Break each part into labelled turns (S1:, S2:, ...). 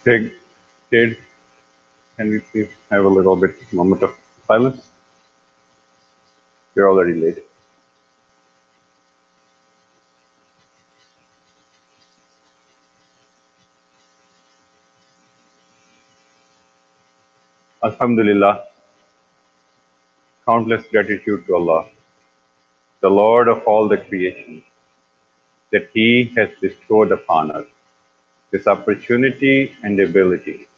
S1: Kid, kid, can we please have a little bit moment of silence? You're already late. Alhamdulillah, countless gratitude to Allah, the Lord of all the creation, that He has bestowed upon us this opportunity and ability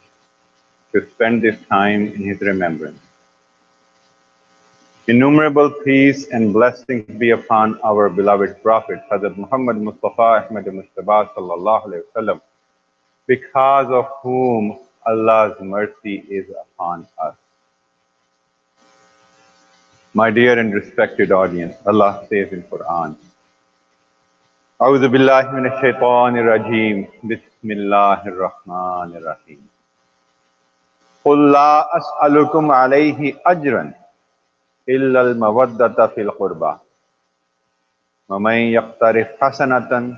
S1: to spend this time in His remembrance. Innumerable peace and blessings be upon our beloved Prophet, Hazrat Muhammad Mustafa Ahmad Mustafa Sallallahu Alaihi Wasallam, because of whom Allah's mercy is upon us. My dear and respected audience, Allah says in Quran, أعوذ بالله من الشيطان الرجيم بسم الله الرحمن الرحيم قل لا أسألكم عليه أجرا إلا المودة في القربى ومن يقترف حسنة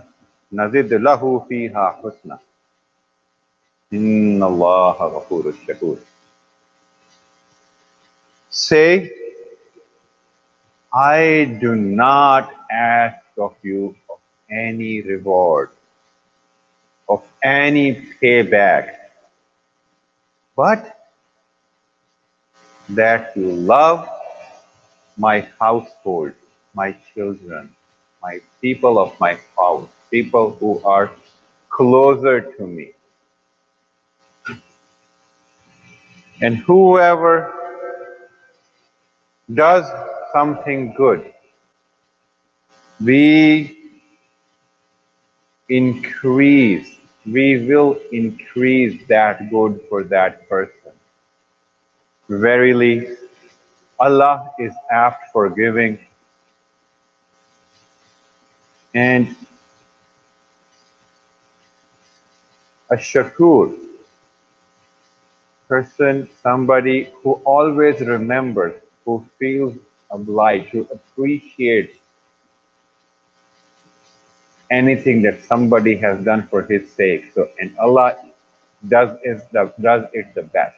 S1: نزد له فيها حسنة إن الله غفور Shakoor. Say, I do not ask of you of any reward, of any payback, but that you love my household, my children, my people of my house, people who are closer to me. And whoever does something good, we will increase that good for that person. Verily, Allah is apt forgiving and a shakur person, somebody who always remembers, who feels obliged, who appreciates anything that somebody has done for his sake. So, and Allah does it the best.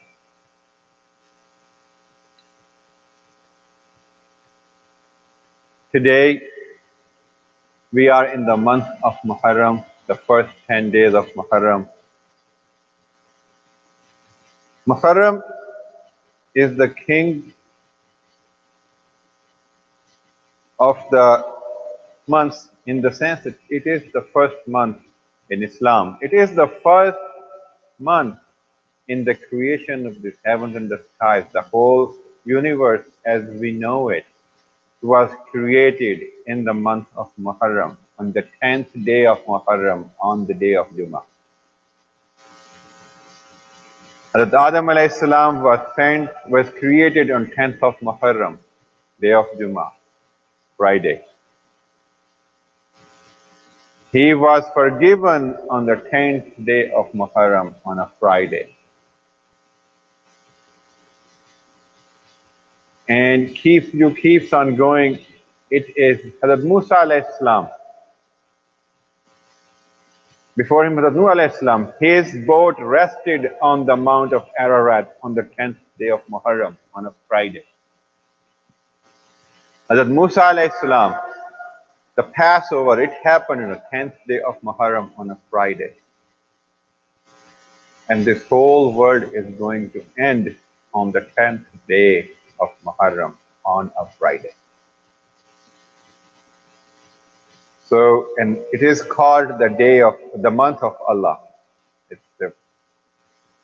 S1: Today, we are in the month of Muharram, the first 10 days of Muharram. Muharram is the king of the months in the sense that it is the first month in Islam. It is the first month in the creation of the heavens and the skies. The whole universe as we know it was created in the month of Muharram, on the 10th day of Muharram, on the day of Jummah. Hazrat Adam alayhi salam was created on 10th of Muharram, day of Jummah, Friday. He was forgiven on the 10th day of Muharram, on a Friday. And keeps on going. It is Hazrat Musa alayhi salam. Before him, Hazrat Nuh alayhi salam, his boat rested on the Mount of Ararat on the 10th day of Muharram, on a Friday. Hazrat Musa alayhi salam, the Passover, it happened on the 10th day of Muharram, on a Friday. And this whole world is going to end on the 10th day of Muharram, on a Friday. So, and it is called the month of Allah.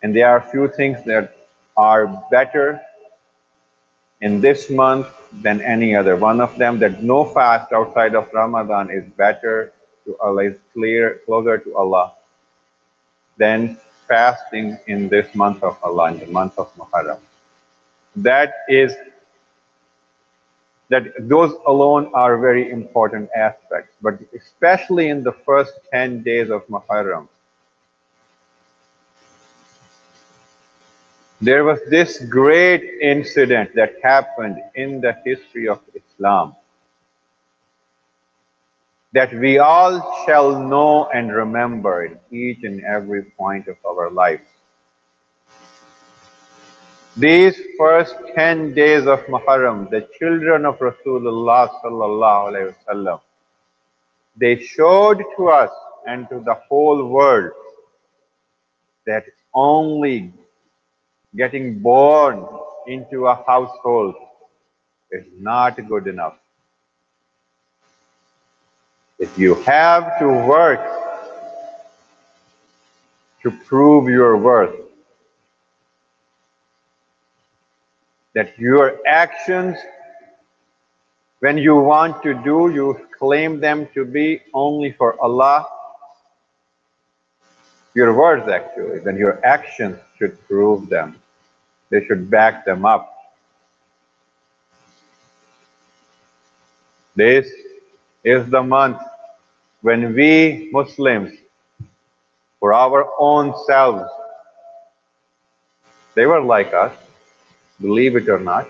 S1: And there are a few things that are better in this month than any other one of them, that no fast outside of Ramadan is better to Allah, is closer to Allah than fasting in this month of Allah, in the month of Muharram. That is, that those alone are very important aspects, but especially in the first 10 days of Muharram, there was this great incident that happened in the history of Islam that we all shall know and remember in each and every point of our lives. These first 10 days of Muharram, the children of Rasulullah sallallahu alaihi wasallam, they showed to us and to the whole world that only getting born into a household is not good enough. If you have to work to prove your worth, that your actions, when you want to do, you claim them to be only for Allah, your words actually, then your actions should prove them. They should back them up. This is the month when we Muslims, for our own selves, they were like us, believe it or not,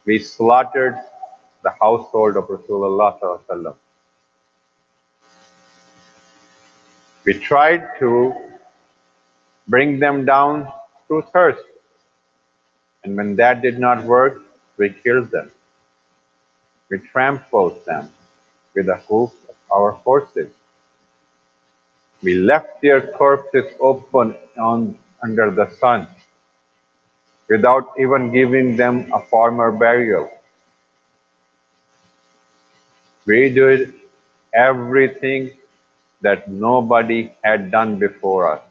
S1: we slaughtered the household of Rasulullah sallallahu alaihi wasallam. We tried to bring them down through thirst. And when that did not work, we killed them. We trampled them with the hoofs of our horses. We left their corpses open under the sun without even giving them a formal burial. We did everything that nobody had done before us.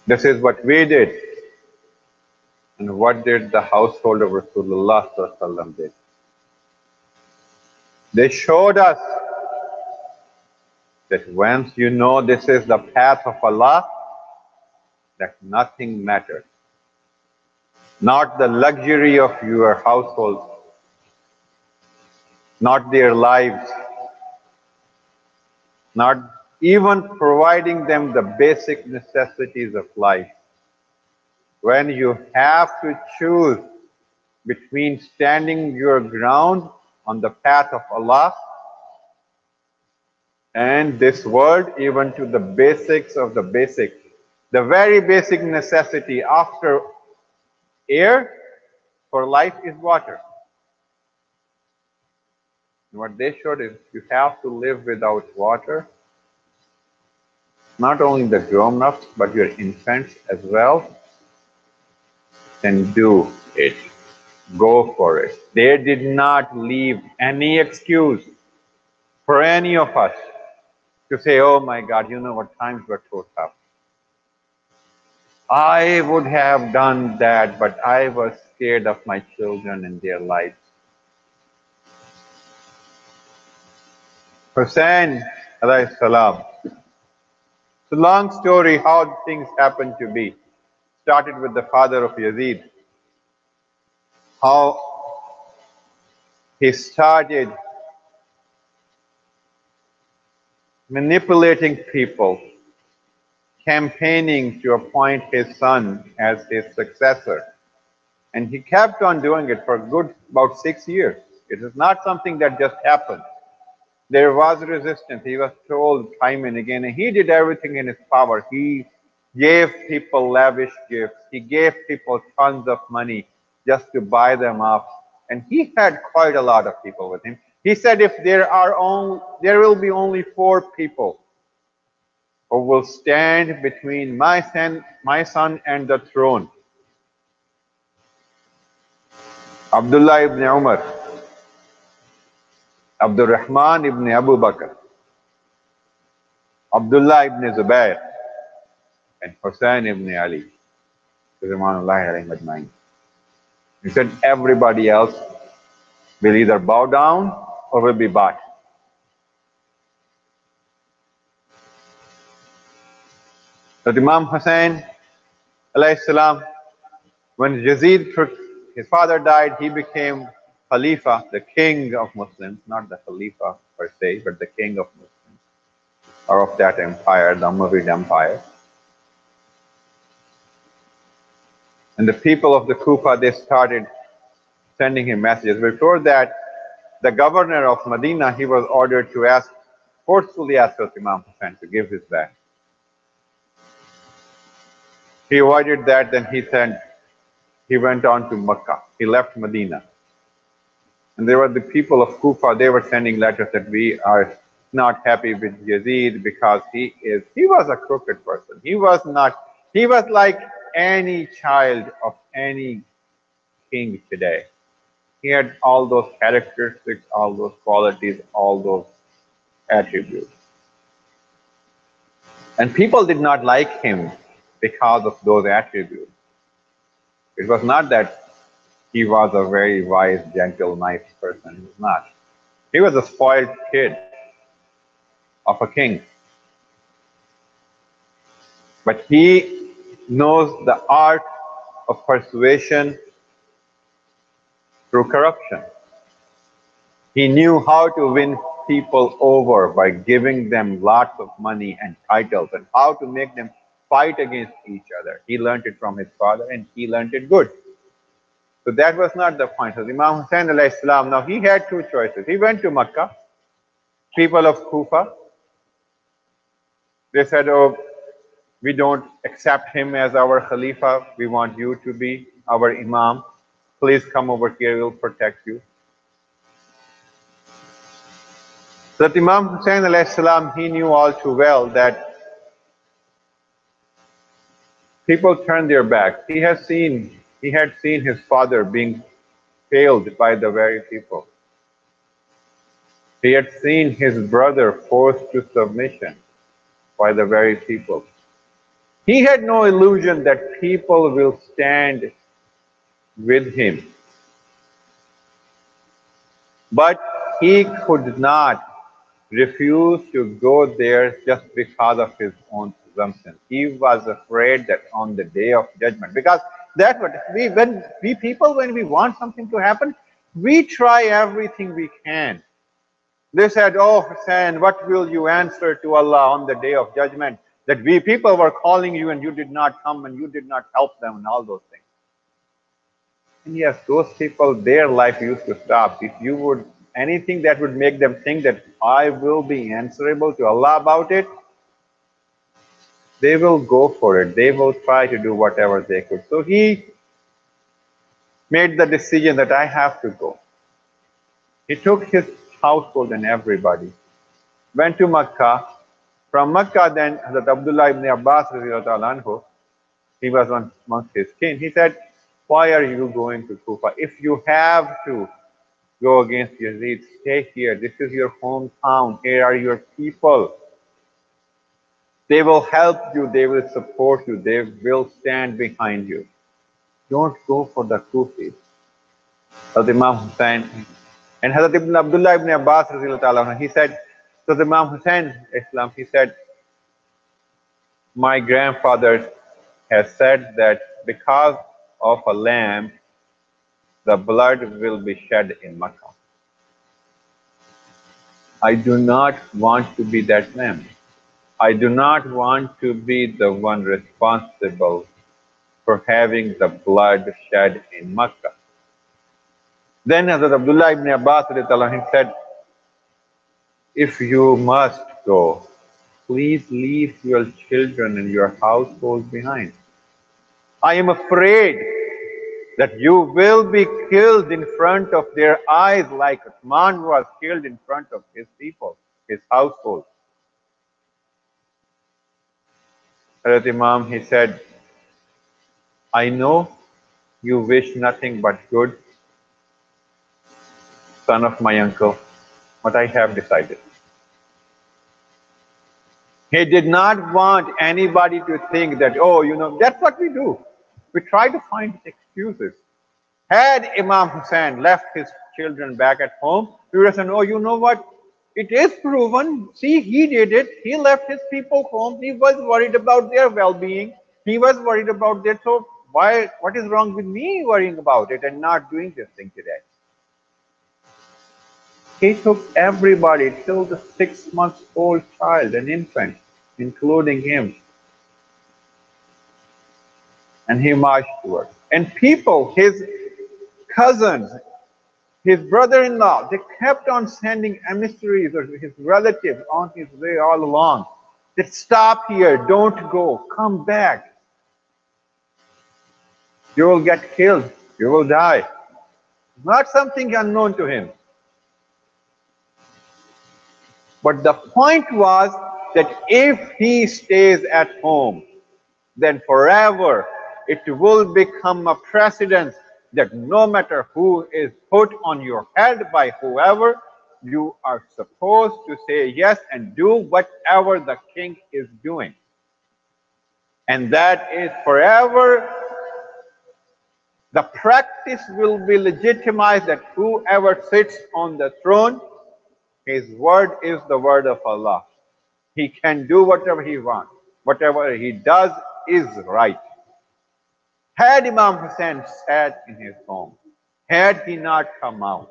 S1: This is what we did. And what did the household of Rasulullah sallallahu alaihi wasallam did? They showed us that once you know this is the path of Allah, that nothing matters. Not the luxury of your household, not their lives, not even providing them the basic necessities of life. When you have to choose between standing your ground on the path of Allah and this world, even to the basics of the basic, the very basic necessity after air for life is water. And what they showed is you have to live without water. Not only the grown-ups, but your infants as well. Then do it. Go for it. They did not leave any excuse for any of us to say, oh my God, you know what, times were so tough. I would have done that, but I was scared of my children and their lives. Hussein alayhi salam. It's a long story how things happened to be. Started with the father of Yazid. How he started manipulating people, campaigning to appoint his son as his successor. And he kept on doing it for about 6 years. It is not something that just happened. There was resistance. He was told time and again, and he did everything in his power. He gave people lavish gifts. He gave people tons of money just to buy them off. And he had quite a lot of people with him. He said, if there will be only 4 people who will stand between my son and the throne. Abdullah ibn Umar, Abdul Rahman ibn Abu Bakr, Abdullah ibn Zubair, and Hussein ibn Ali. Ridwanullahi alayhim ajma'in. He said everybody else will either bow down or will be bought. But Imam Hussain alayhi salam, when Yazid took his father died, he became Khalifa, the king of Muslims, not the Khalifa per se, but the king of Muslims, or of that empire, the Umayyad Empire. And the people of the Kufa, they started sending him messages. Before that, the governor of Medina, he was ordered to forcefully ask Imam Hussain to give his back. He avoided that, then he went on to Mecca. He left Medina. And there were the people of Kufa, they were sending letters that we are not happy with Yazid because he was a crooked person. He was like any child of any king today. He had all those characteristics, all those qualities, all those attributes. And people did not like him because of those attributes. It was not that he was a very wise, gentle, nice person. He was not. He was a spoiled kid of a king. But he knows the art of persuasion through corruption. He knew how to win people over by giving them lots of money and titles and how to make them fight against each other. He learned it from his father and he learned it good. So that was not the point. So Imam Hussain alayhi salam, now he had two choices. He went to Makkah. People of Kufa, they said, oh, we don't accept him as our Khalifa. We want you to be our Imam. Please come over here, we'll protect you. So that Imam Hussain alayhi salam, he knew all too well that people turn their back. He had seen his father being failed by the very people. He had seen his brother forced to submission by the very people. He had no illusion that people will stand with him. But he could not refuse to go there just because of his own assumptions. He was afraid that on the day of judgment, because that's what when we want something to happen, we try everything we can. They said, oh Hussain, what will you answer to Allah on the day of judgment? That we people were calling you and you did not come and you did not help them and all those things. And yes, those people, their life used to stop. If you would, anything that would make them think that I will be answerable to Allah about it, they will go for it. They will try to do whatever they could. So he made the decision that I have to go. He took his household and everybody, went to Makkah. From Makkah then, Hazrat Abdullah ibn Abbas, he was amongst his kin. He said, why are you going to Kufa? If you have to go against Yazid, stay here. This is your hometown. Here are your people. They will help you. They will support you. They will stand behind you. Don't go for the Kufis. Hazrat Imam Hussain and Hazrat ibn Abdullah ibn Abbas, he said, so the Imam Hussain, Islam, he said, my grandfather has said that because of a lamb, the blood will be shed in Makkah. I do not want to be that lamb. I do not want to be the one responsible for having the blood shed in Makkah. Then Hazrat Abdullah ibn Abbas he said, if you must go, please leave your children and your household behind. I am afraid that you will be killed in front of their eyes like Uthman was killed in front of his people, his household. Hazrat Imam, he said, I know you wish nothing but good, son of my uncle, but I have decided. He did not want anybody to think that, oh, that's what we do. We try to find excuses. Had Imam Hussein left his children back at home, we would have said, oh, you know what? It is proven. See, he did it. He left his people home. He was worried about their well-being. He was worried about their, so why, what is wrong with me worrying about it and not doing this thing today? He took everybody till the 6-month-old child, an infant, including him, and he marched towards. And people, his cousins, his brother-in-law, they kept on sending emissaries or his relatives on his way all along. That stop here, don't go, come back. You will get killed, you will die. Not something unknown to him. But the point was that if he stays at home, then forever it will become a precedent that no matter who is put on your head by whoever, you are supposed to say yes and do whatever the king is doing. And that is forever. The practice will be legitimized that whoever sits on the throne, his word is the word of Allah. He can do whatever he wants. Whatever he does is right. Had Imam Hussein sat in his home, had he not come out,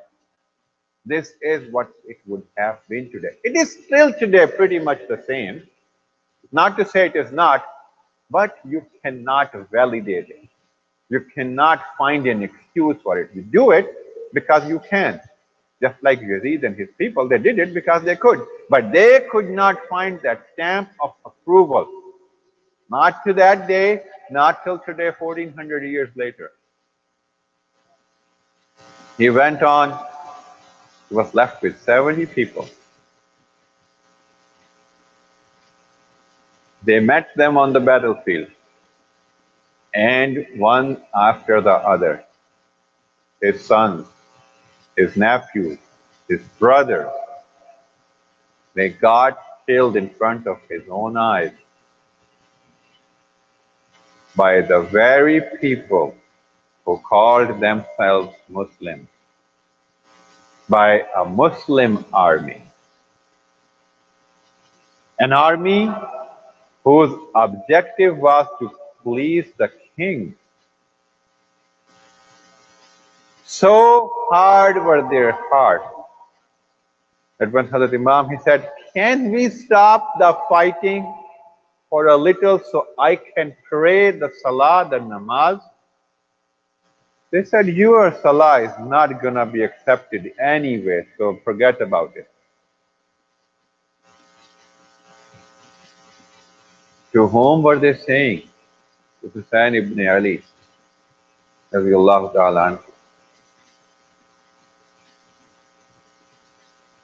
S1: this is what it would have been today. It is still today pretty much the same. Not to say it is not, but you cannot validate it. You cannot find an excuse for it. You do it because you can. Just like Yazid and his people, they did it because they could. But they could not find that stamp of approval. Not to that day, not till today, 1400 years later. He went on, he was left with 70 people. They met them on the battlefield, and one after the other, his sons, his nephews, his brothers, they got killed in front of his own eyes by the very people who called themselves Muslims, by a Muslim army. An army whose objective was to please the king. So hard were their hearts that when Hazrat Imam, he said, can we stop the fighting for a little so I can pray the salah, the namaz? They said, your salah is not going to be accepted anyway, so forget about it. To whom were they saying? To Hussein ibn Ali, radiyallahu ta'ala anhu.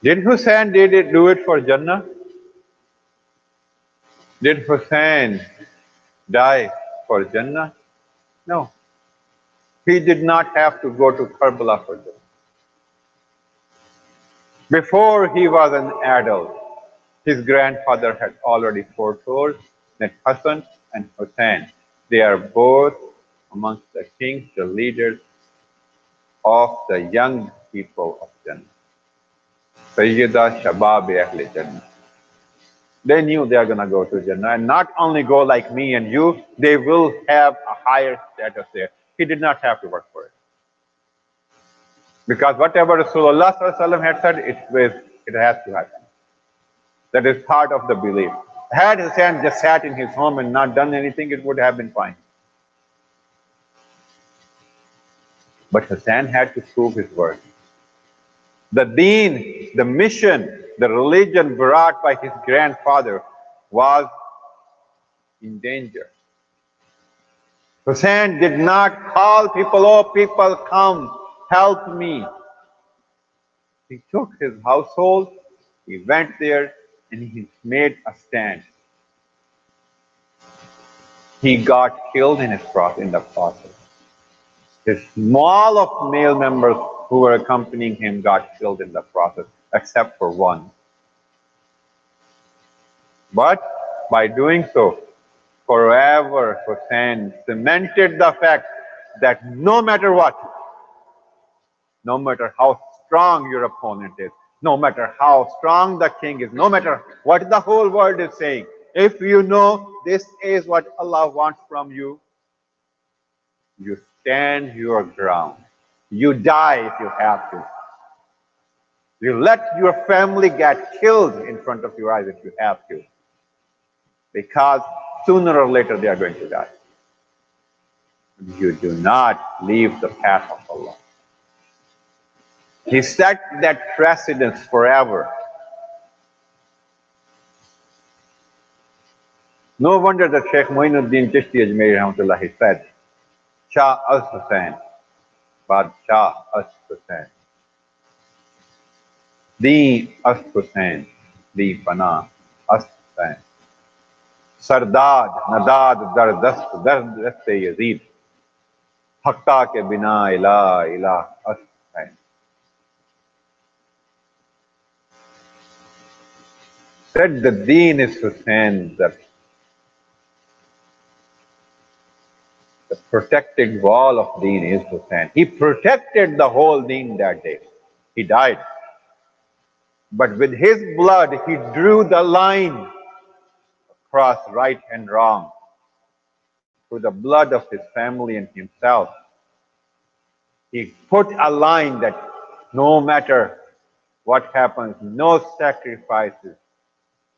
S1: Did Hussein do it for Jannah? Did Hussein die for Jannah? No. He did not have to go to Karbala for Jannah. Before he was an adult, his grandfather had already foretold that Hassan and Hussein, they are both amongst the kings, the leaders of the young people of Jannah. Sayyida Shabab Ahl Jannah. They knew they are going to go to Jannah, and not only go like me and you, they will have a higher status there. He did not have to work for it. Because whatever Rasulullah had said, it has to happen. That is part of the belief. Had Hussein just sat in his home and not done anything, it would have been fine. But Hussein had to prove his word. The deen, the mission, the religion brought by his grandfather was in danger. Hussein did not call people, oh people come, help me. He took his household, he went there and he made a stand. He got killed in the process. His small of male members who were accompanying him got killed in the process, except for one. But by doing so, forever Hussein cemented the fact that no matter what, no matter how strong your opponent is, no matter how strong the king is, no matter what the whole world is saying, if you know this is what Allah wants from you, you stand your ground. You die if you have to. You let your family get killed in front of your eyes if you have to. Because sooner or later they are going to die. You do not leave the path of Allah. He set that precedence forever. No wonder that Sheikh Muinuddin Chishti Ajmeri Rahmatullah said, Shah as Hussain, Badshah as Hussain, Deen as Hussain, Deen Pana as Hussain, Sardad Nadad Dardast Dardast Yazid, Hakka ke bina ilah ilah as Hussain. Said the Deen is Hussain, that the protected wall of Deen is Hussain. He protected the whole Deen that day. He died. But with his blood, he drew the line across right and wrong. Through the blood of his family and himself, he put a line that no matter what happens, no sacrifice is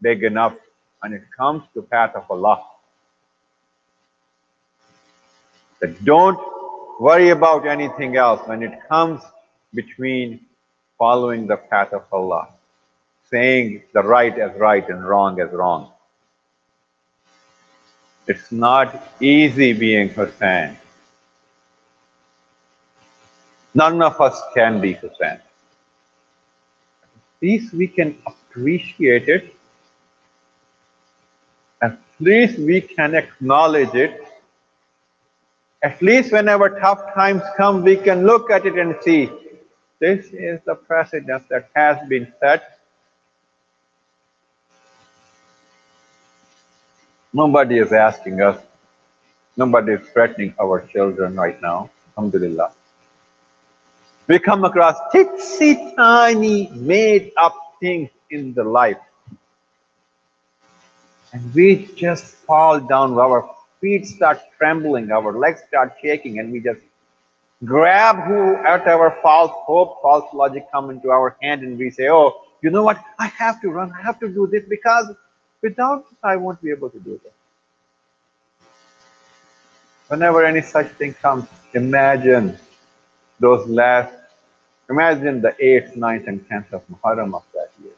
S1: big enough when it comes to the path of Allah. That don't worry about anything else when it comes between following the path of Allah, saying the right as right and wrong as wrong. It's not easy being Hussein. None of us can be Hussein. At least we can appreciate it. At least we can acknowledge it. At least whenever tough times come, we can look at it and see, this is the precedent that has been set. Nobody is asking us. Nobody is threatening our children right now. Alhamdulillah. We come across titsy tiny made up things in the life. And we just fall down, our feet start trembling, our legs start shaking, and we just grab at our false hope, false logic come into our hand, and we say, oh, you know what, I have to run, I have to do this, because without this I won't be able to do this. Whenever any such thing comes, imagine the 8th, 9th, and 10th of Muharram of that year.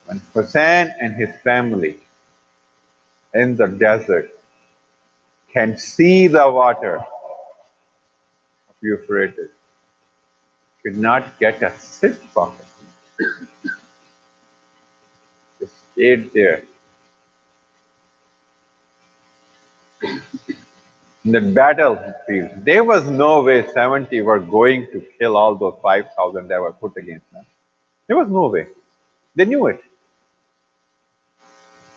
S1: When Hussein and his family in the desert can see the water of Euphrates, could not get a sip of it. They stayed there. In the battlefield, there was no way 70 were going to kill all those 5,000 that were put against them. There was no way. They knew it.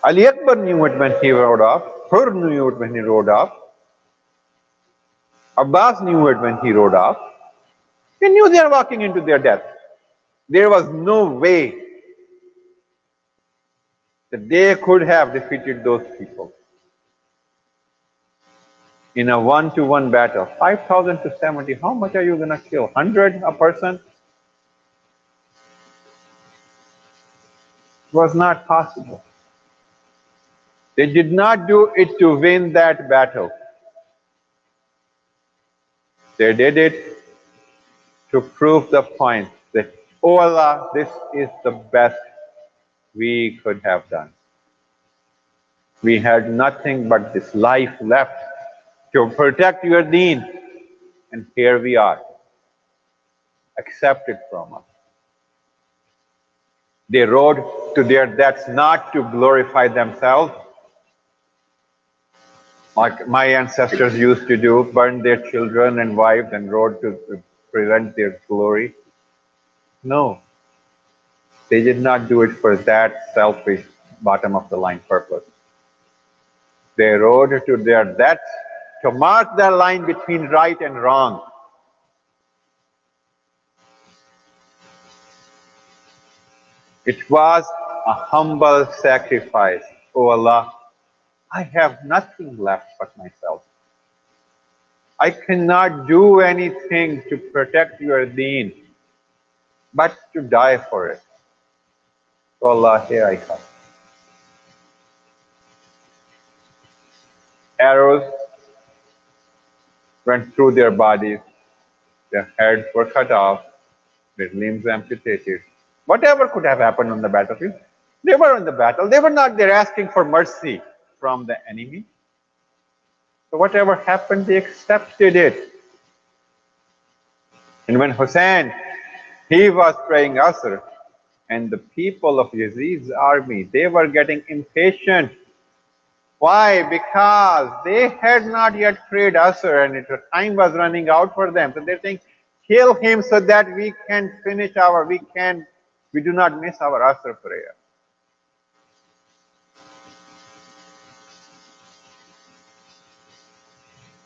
S1: Ali Akbar knew it when he rode off. Hur knew it when he rode off. Abbas knew it when he rode off. They knew they were walking into their death. There was no way that they could have defeated those people. In a one-to-one battle, 5,000 to 70, how much are you going to kill? 100 a person? It was not possible. They did not do it to win that battle. They did it to prove the point that, oh Allah, this is the best we could have done. We had nothing but this life left to protect your deen, and here we are. Accept it from us. They rode to their deaths not to glorify themselves, like my ancestors used to do, burn their children and wives and rode to present their glory. No, they did not do it for that selfish, bottom of the line purpose. They rode to their deaths to mark the line between right and wrong. It was a humble sacrifice. Oh Allah, I have nothing left but myself. I cannot do anything to protect your deen, but to die for it. So Allah, here I come. Arrows went through their bodies, their heads were cut off, their limbs amputated. Whatever could have happened on the battlefield, they were in the battle. They were not there asking for mercy from the enemy. So whatever happened, they accepted it. And when Hussein, he was praying Asr, and the people of Yazid's army, they were getting impatient. Why? Because they had not yet prayed Asr and time was running out for them. So they're saying, kill him so that we can finish we do not miss our Asr prayer.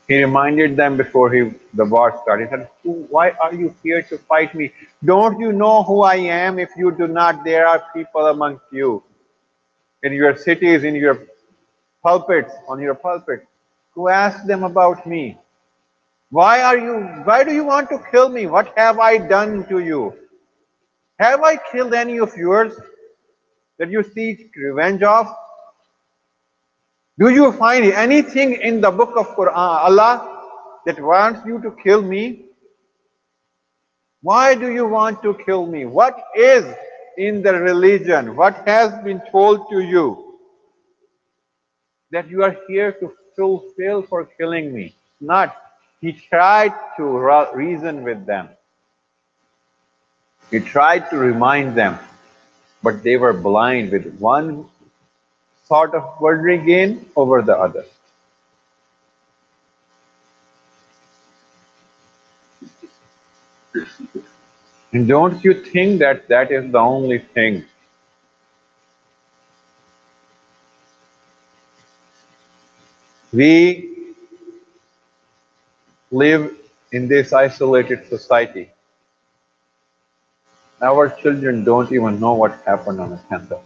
S1: He reminded them before the war started, he said, why are you here to fight me? Don't you know who I am? If you do not, there are people amongst you, in your cities, in your pulpits, on your pulpit, who ask them about me. Why do you want to kill me? What have I done to you? Have I killed any of yours that you seek revenge of? Do you find anything in the book of Quran, Allah, that wants you to kill me? Why do you want to kill me? What is in the religion? What has been told to you that you are here to fulfill for killing me? Not. He tried to reason with them. He tried to remind them, but they were blind with one sort of worldly gain over the other. And don't you think that that is the only thing? We live in this isolated society. Our children don't even know what happened on the 10th of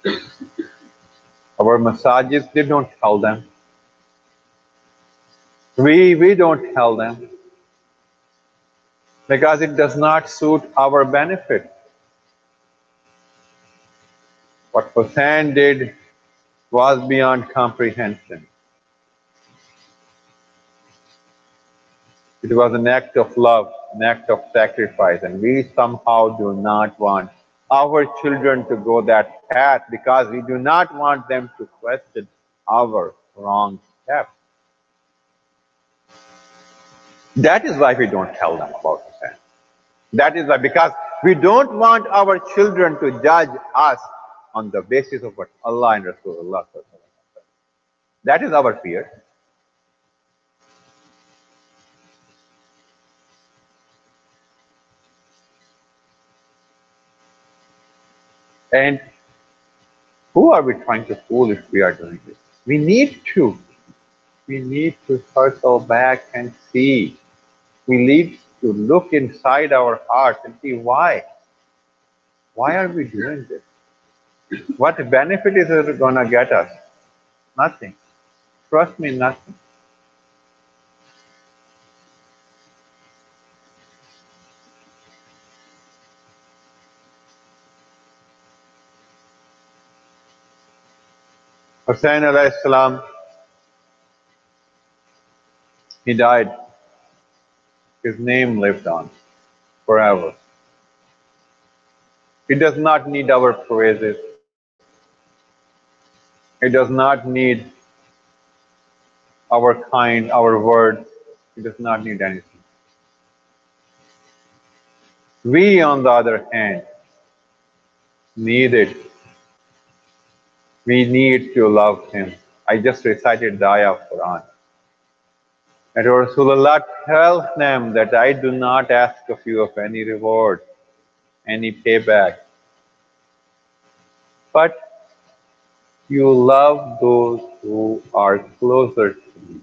S1: November. Our massages, they don't tell them. We don't tell them. Because it does not suit our benefit. What Hussein did was beyond comprehension. It was an act of love, an act of sacrifice, and we somehow do not want our children to go that path because we do not want them to question our wrong steps. That is why we don't tell them about Hussein. That is why, because we don't want our children to judge us on the basis of what Allah and Rasulullah said. That is our fear. And who are we trying to fool if we are doing this? We need to circle back and see. We need to look inside our hearts and see why. Why are we doing this? What benefit is it going to get us? Nothing. Trust me, nothing. Hussein alayhi salam, he died. His name lived on forever. He does not need our praises. He does not need our words. He does not need anything. We, on the other hand, need it. We need to love him. I just recited the ayah of Quran. And Rasulullah tells them that I do not ask of you of any reward, any payback. But You love those who are closer to you.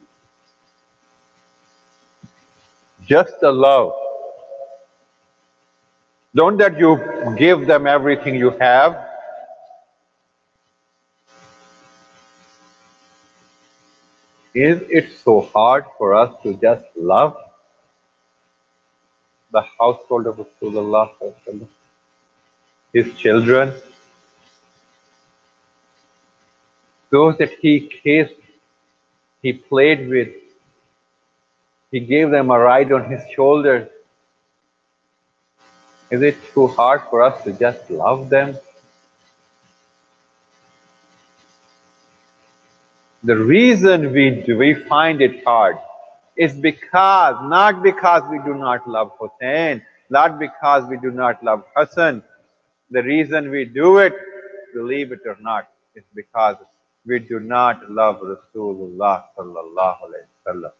S1: Just the love. Don't that you give them everything you have. Is it so hard for us to just love the household of Rasulullah, his children, those that he kissed, he played with, he gave them a ride on his shoulder? Is it too hard for us to just love them? The reason we find it hard is not because we do not love Hussein, not because we do not love Hassan. The reason we do it, believe it or not, is because we do not love Rasulullah sallallahu alaihi wasallam.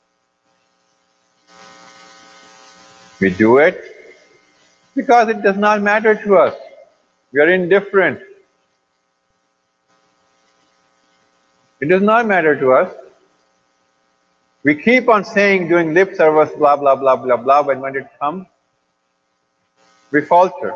S1: We do it because it does not matter to us. We are indifferent. It does not matter to us. We keep on saying, doing lip service, blah, blah, blah, blah, blah, but when it comes, we falter.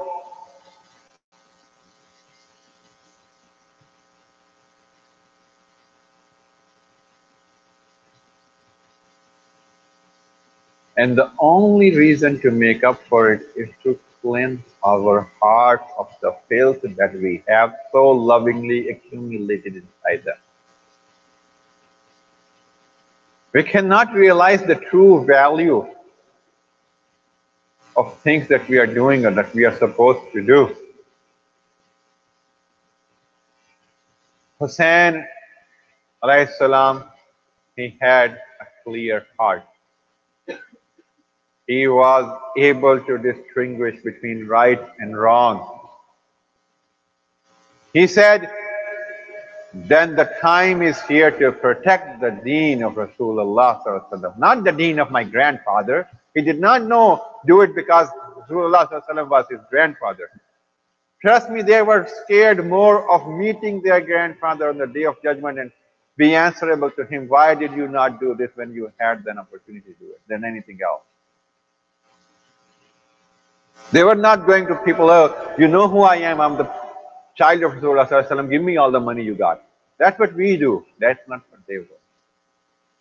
S1: And the only reason to make up for it is to cleanse our hearts of the filth that we have so lovingly accumulated inside them. We cannot realize the true value of things that we are doing or that we are supposed to do. Hussein, alayhi salam, he had a clear heart. He was able to distinguish between right and wrong. He said, then the time is here to protect the deen of Rasulullah sallallahu alaihi wasallam, not the deen of my grandfather. He did not do it because Rasulullah sallallahu alaihi wasallam was his grandfather. Trust me, they were scared more of meeting their grandfather on the day of judgment and be answerable to him. Why did you not do this when you had an opportunity to do it, than anything else? They were not going to people, oh, you know who I am, I'm the child of Rasulullah sallallahu alaihi wasallam, give me all the money you got. That's what we do. That's not what they were.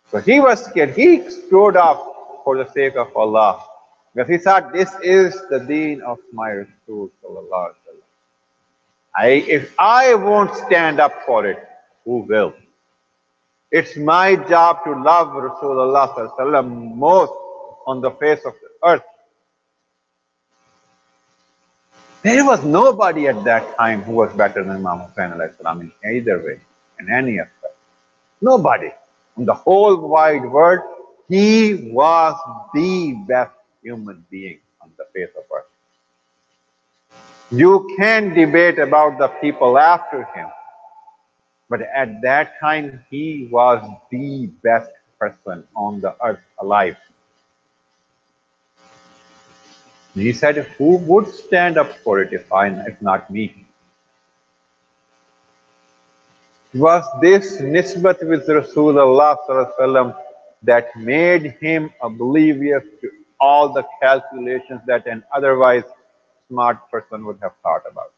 S1: So he was scared. He stood up for the sake of Allah. Because he thought, this is the deen of my Rasul sallallahu alaihi wasallam. If I won't stand up for it, who will? It's my job to love Rasulullah sallallahu alaihi wasallam most on the face of the earth. There was nobody at that time who was better than Imam Hussain alayhi salam in either way, in any aspect. Nobody. In the whole wide world, he was the best human being on the face of earth. You can debate about the people after him, but at that time, he was the best person on the earth alive. He said, who would stand up for it if not me? Was this nisbat with Rasulullah sallallahu alaihi wasallam that made him oblivious to all the calculations that an otherwise smart person would have thought about?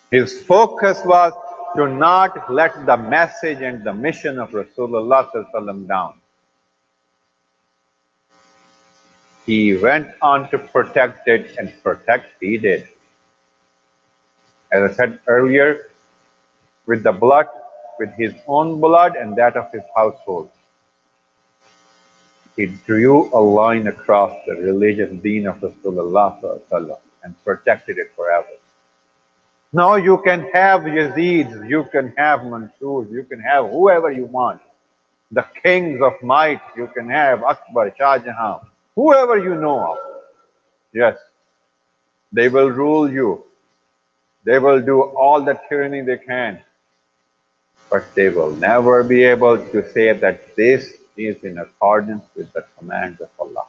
S1: His focus was to not let the message and the mission of Rasulullah sallallahu alaihi wasallam down. He went on to protect it, and protect he did. As I said earlier, with the blood, with his own blood and that of his household. He drew a line across the religious deen of Rasulullah sallallahu alaihi wasallam and protected it forever. Now you can have Yazid, you can have Mansur, you can have whoever you want. The kings of might, you can have Akbar, Shah Jahan, whoever you know of. Yes, they will rule you. They will do all the tyranny they can. But they will never be able to say that this is in accordance with the commands of Allah.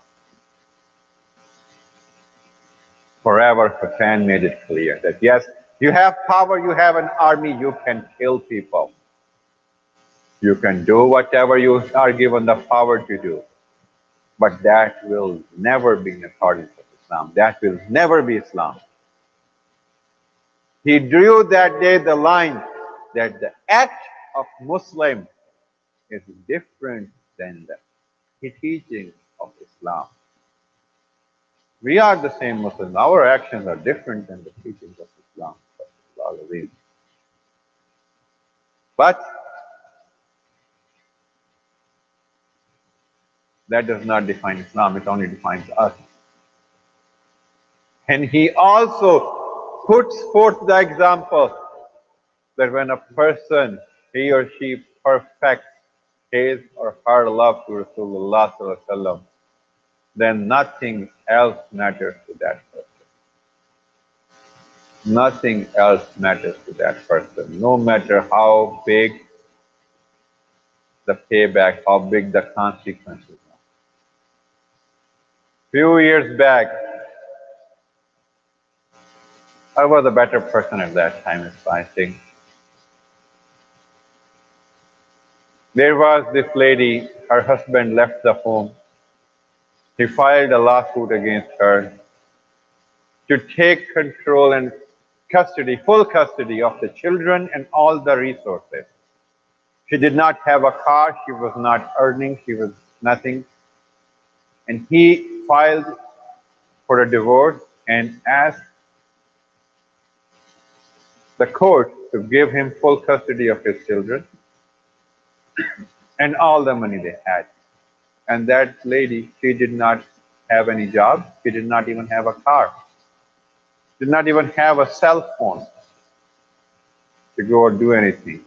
S1: Forever, Hussein made it clear that yes, You have power, you have an army, you can kill people. You can do whatever you are given the power to do. But that will never be in accordance with Islam. That will never be Islam. He drew that day the line that the act of Muslim is different than the teachings of Islam. We are the same Muslims. Our actions are different than the teachings of Islam. But that does not define Islam. It only defines us. And he also puts forth the example that when a person, he or she perfects his or her love to Rasulullah sallallahu alaihi wasallam, then nothing else matters to that person. Nothing else matters to that person, no matter how big the payback, how big the consequences are. Few years back, I was a better person at that time, I think. There was this lady, her husband left the home. He filed a lawsuit against her to take control and custody, full custody of the children and all the resources. She did not have a car, she was not earning, she was nothing. And he filed for a divorce and asked the court to give him full custody of his children and all the money they had. And that lady, she did not have any job, she did not even have a car, did not even have a cell phone to go or do anything.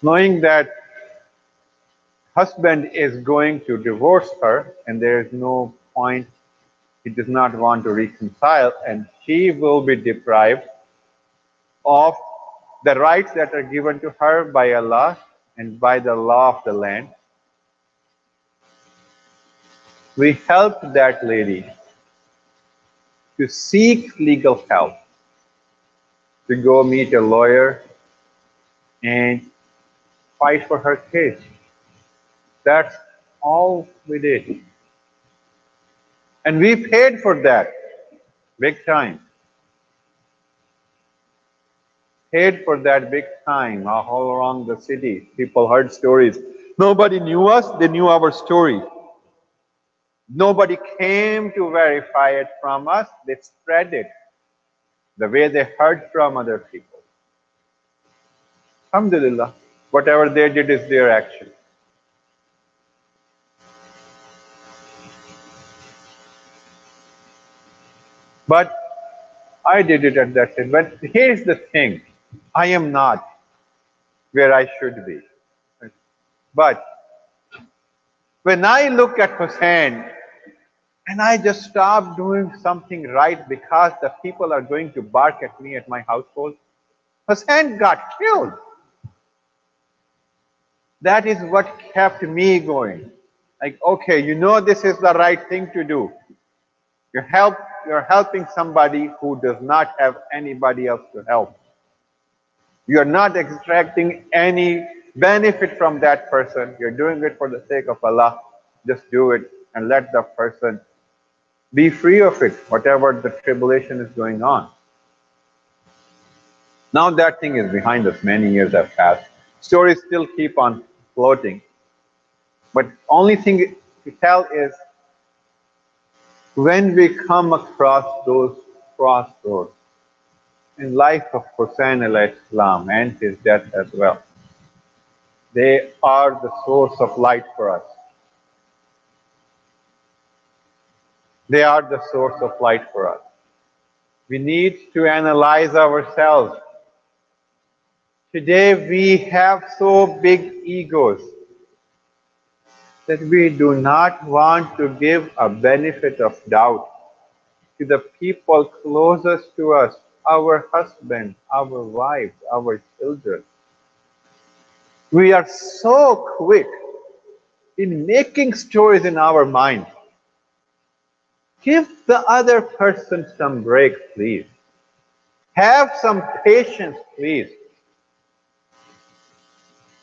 S1: Knowing that husband is going to divorce her and there is no point, he does not want to reconcile, and she will be deprived of the rights that are given to her by Allah and by the law of the land. We helped that lady to seek legal help, to go meet a lawyer and fight for her case. That's all we did. And we paid for that, big time. Paid for that big time all around the city. People heard stories. Nobody knew us, they knew our story. Nobody came to verify it from us, they spread it the way they heard from other people. Alhamdulillah, whatever they did is their action. But I did it at that time. But here's the thing, I am not where I should be. But when I look at Hussein, and I just stopped doing something right because the people are going to bark at me at my household, Hussein got killed. That is what kept me going. Like, okay, you know this is the right thing to do. You're helping somebody who does not have anybody else to help. You're not extracting any benefit from that person. You're doing it for the sake of Allah. Just do it and let the person be free of it, whatever the tribulation is going on. Now that thing is behind us. Many years have passed. Stories still keep on floating. But only thing to tell is when we come across those crossroads in life of Hussein alayhi salam and his death as well, they are the source of light for us. They are the source of light for us. We need to analyze ourselves. Today we have so big egos that we do not want to give a benefit of doubt to the people closest to us, our husband, our wives, our children. We are so quick in making stories in our mind Give the other person some break, please. Have some patience, please.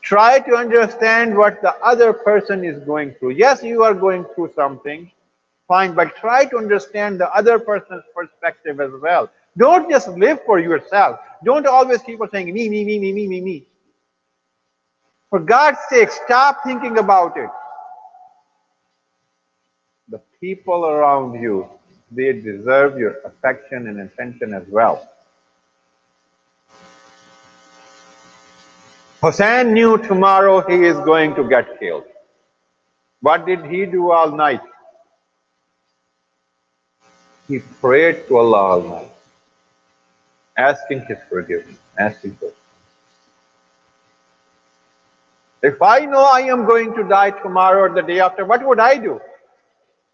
S1: Try to understand what the other person is going through. Yes, you are going through something, fine, but try to understand the other person's perspective as well. Don't just live for yourself. Don't always keep on saying me, me, me, me, me, me, me. For God's sake, stop thinking about it. The people around you, they deserve your affection and attention as well. Hussein knew tomorrow he is going to get killed. What did he do all night? He prayed to Allah all night, asking his forgiveness, asking for. If I know I am going to die tomorrow or the day after, what would I do?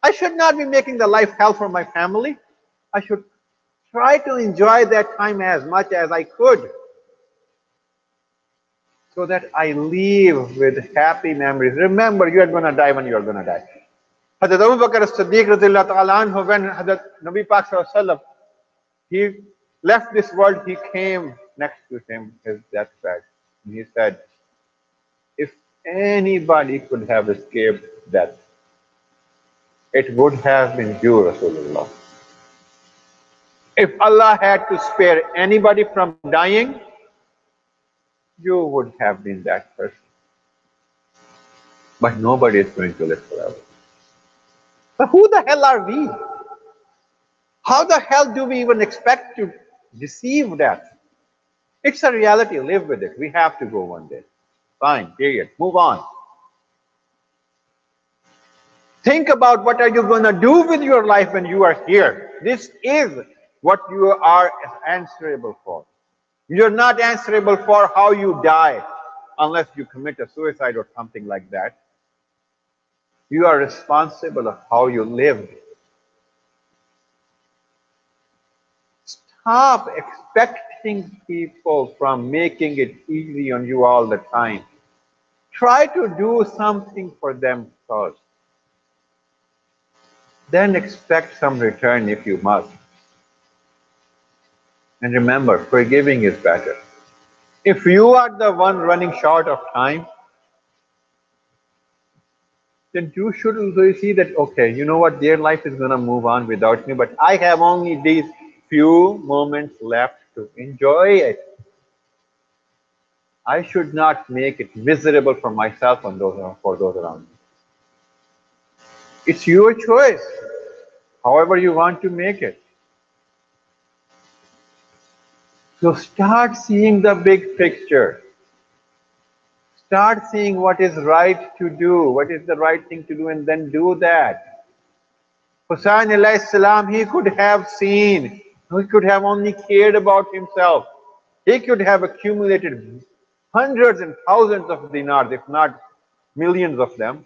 S1: I should not be making the life hell for my family. I should try to enjoy that time as much as I could, so that I leave with happy memories. Remember, you are going to die when you are going to die. Hazrat Abu Bakr as-Siddiq radhiyallahu ta'ala anhu, when Hazrat Nabi Pak sallallahu alaihi wasallam, he left this world, he came next to him, his deathbed, and he said, if anybody could have escaped death, it would have been you, Rasulullah. If Allah had to spare anybody from dying, you would have been that person. But nobody is going to live forever. So who the hell are we? How the hell do we even expect to deceive death? It's a reality. Live with it. We have to go one day. Fine, period. Move on. Think about what are you going to do with your life when you are here. This is what you are answerable for. You're not answerable for how you die unless you commit a suicide or something like that. You are responsible of how you live. Stop expecting people from making it easy on you all the time. Try to do something for them first. Then expect some return if you must. And remember, forgiving is better. If you are the one running short of time, then you should also see that, okay, you know what, their life is going to move on without me, but I have only these few moments left to enjoy it. I should not make it miserable for myself and for those around me. It's your choice, however you want to make it. So start seeing the big picture. Start seeing what is right to do, what is the right thing to do, and then do that. Hussein alayhi salam, he could have seen, he could have only cared about himself. He could have accumulated hundreds and thousands of dinars, if not millions of them,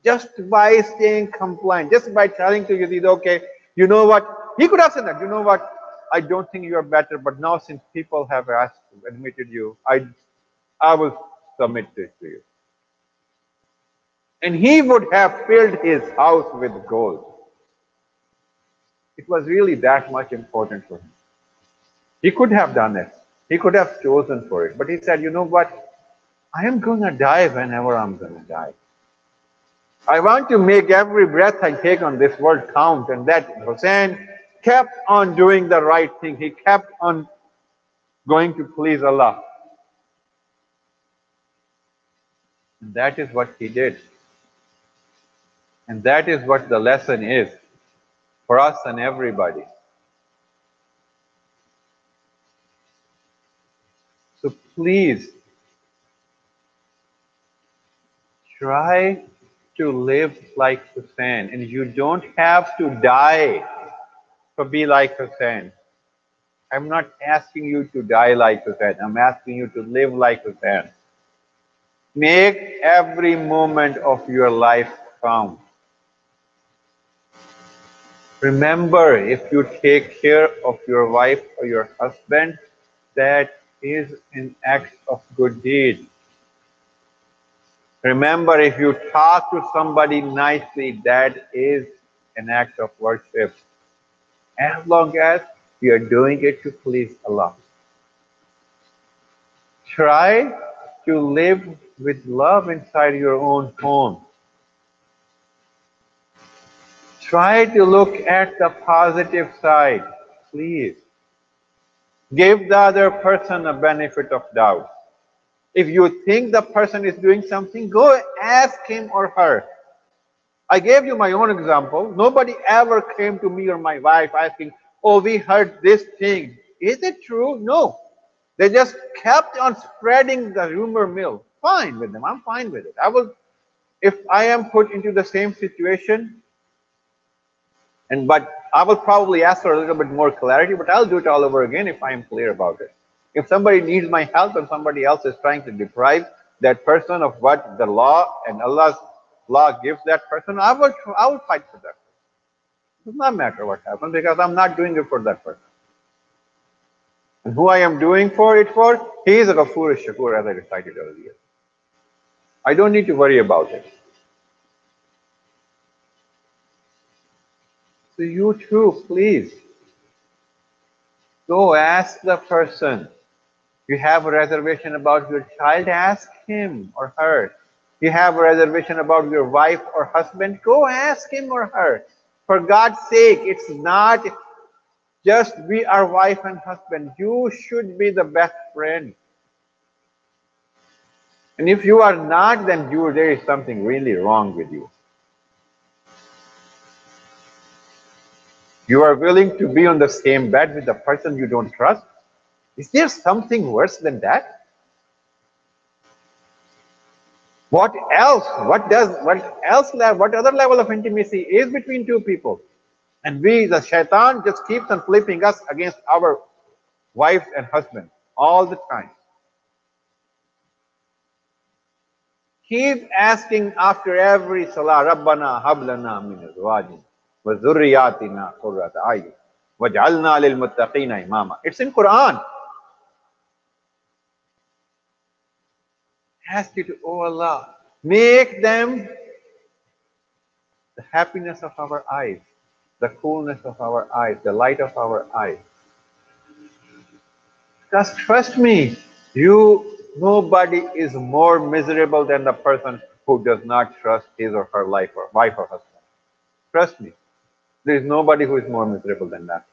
S1: just by staying compliant, just by telling to Yazid, okay, you know what? He could have said that, you know what? I don't think you are better, but now since people have asked, admitted you, I will submit this to you. And he would have filled his house with gold. It was really that much important for him. He could have done it. He could have chosen for it. But he said, you know what? I am going to die whenever I'm going to die. I want to make every breath I take on this world count. And that Hussein kept on doing the right thing. He kept on going to please Allah. And that is what he did. And that is what the lesson is for us and everybody. So please, try to live like Hussein. And you don't have to die to be like Hussein. I'm not asking you to die like Hussein. I'm asking you to live like Hussein. Make every moment of your life count. Remember, if you take care of your wife or your husband, that is an act of good deed. Remember, if you talk to somebody nicely, that is an act of worship as long as you are doing it to please Allah. Try to live with love inside your own home. Try to look at the positive side, please. Give the other person a benefit of doubt. If you think the person is doing something, go ask him or her. I gave you my own example. Nobody ever came to me or my wife asking, oh, we heard this thing. Is it true? No. They just kept on spreading the rumor mill. Fine with them. I'm fine with it. If I am put into the same situation, but I will probably ask for a little bit more clarity, but I'll do it all over again if I am clear about it. If somebody needs my help and somebody else is trying to deprive that person of what the law and Allah's law gives that person, I will fight for that. It does not matter what happens because I'm not doing it for that person. And who I am doing it for, he is a Ghafur Shakur, as I recited earlier. I don't need to worry about it. So you too, please, go ask the person. You have a reservation about your child, ask him or her. You have a reservation about your wife or husband, go ask him or her. For God's sake, it's not just we are wife and husband. You should be the best friend. And if you are not, then there is something really wrong with you. You are willing to be on the same bed with the person you don't trust? Is there something worse than that? What else? What other level of intimacy is between two people? And the shaitan just keeps on flipping us against our wives and husbands all the time. Keep asking after every salah, Rabbana hablana min azwajina wa dhurriyyatina qurrata a'yun waj'alna lil muttaqina imama. It's in Quran. Ask you to, oh Allah, make them the happiness of our eyes, the coolness of our eyes, the light of our eyes. Just trust me, nobody is more miserable than the person who does not trust his or her wife or husband. Trust me, there is nobody who is more miserable than that.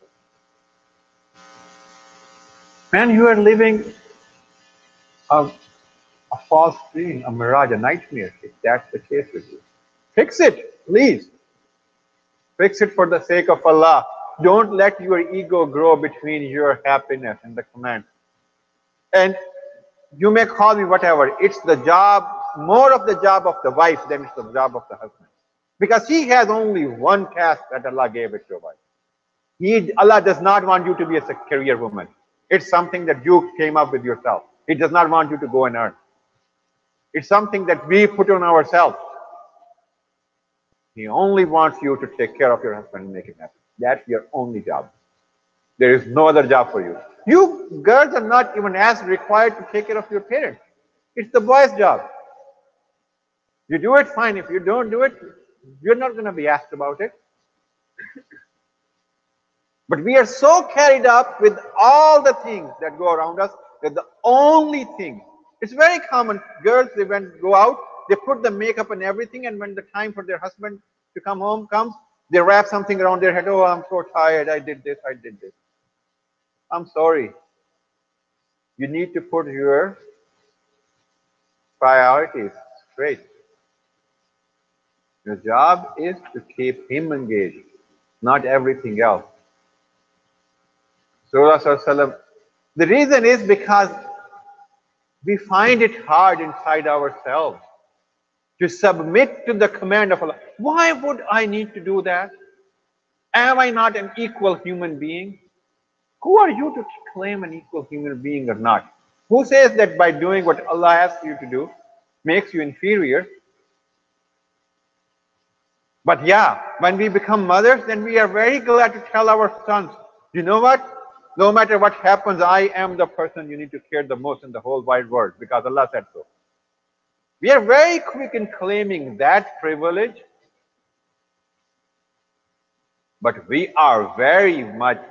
S1: Man, you are living a false dream, a mirage, a nightmare, if that's the case with you. Fix it, please. Fix it for the sake of Allah. Don't let your ego grow between your happiness and the command. And you may call me whatever. It's the job, more of the job of the wife than it's the job of the husband. Because he has only one task that Allah gave it to a wife. Allah does not want you to be a career woman. It's something that you came up with yourself. He does not want you to go and earn. It's something that we put on ourselves. He only wants you to take care of your husband and make him happy. That's your only job. There is no other job for you. You girls are not even as required to take care of your parents. It's the boy's job. You do it, fine. If you don't do it, you're not going to be asked about it. But we are so carried up with all the things that go around us that the only thing, it's very common, girls, they go out, they put the makeup and everything, and when the time for their husband to come home comes, they wrap something around their head. Oh, I'm so tired. I did this. I'm sorry. You need to put your priorities straight. Your job is to keep him engaged, not everything else. So Rasulullah, the reason is because we find it hard inside ourselves to submit to the command of Allah. Why would I need to do that? Am I not an equal human being? Who are you to claim an equal human being or not? Who says that by doing what Allah asks you to do makes you inferior? But yeah, when we become mothers, then we are very glad to tell our sons, you know what? No matter what happens, I am the person you need to care the most in the whole wide world because Allah said so. We are very quick in claiming that privilege. But we are very much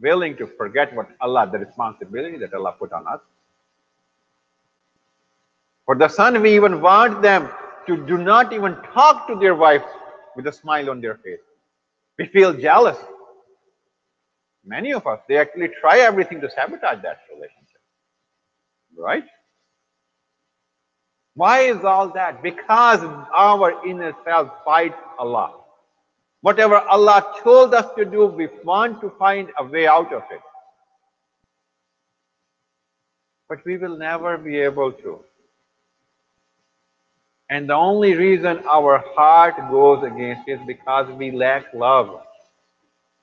S1: willing to forget what Allah, the responsibility that Allah put on us. For the son, we even want them to do not even talk to their wives with a smile on their face. We feel jealous. Many of us, they actually try everything to sabotage that relationship. Right? Why is all that? Because our inner self fights Allah. Whatever Allah told us to do, we want to find a way out of it. But we will never be able to. And the only reason our heart goes against it is because we lack love.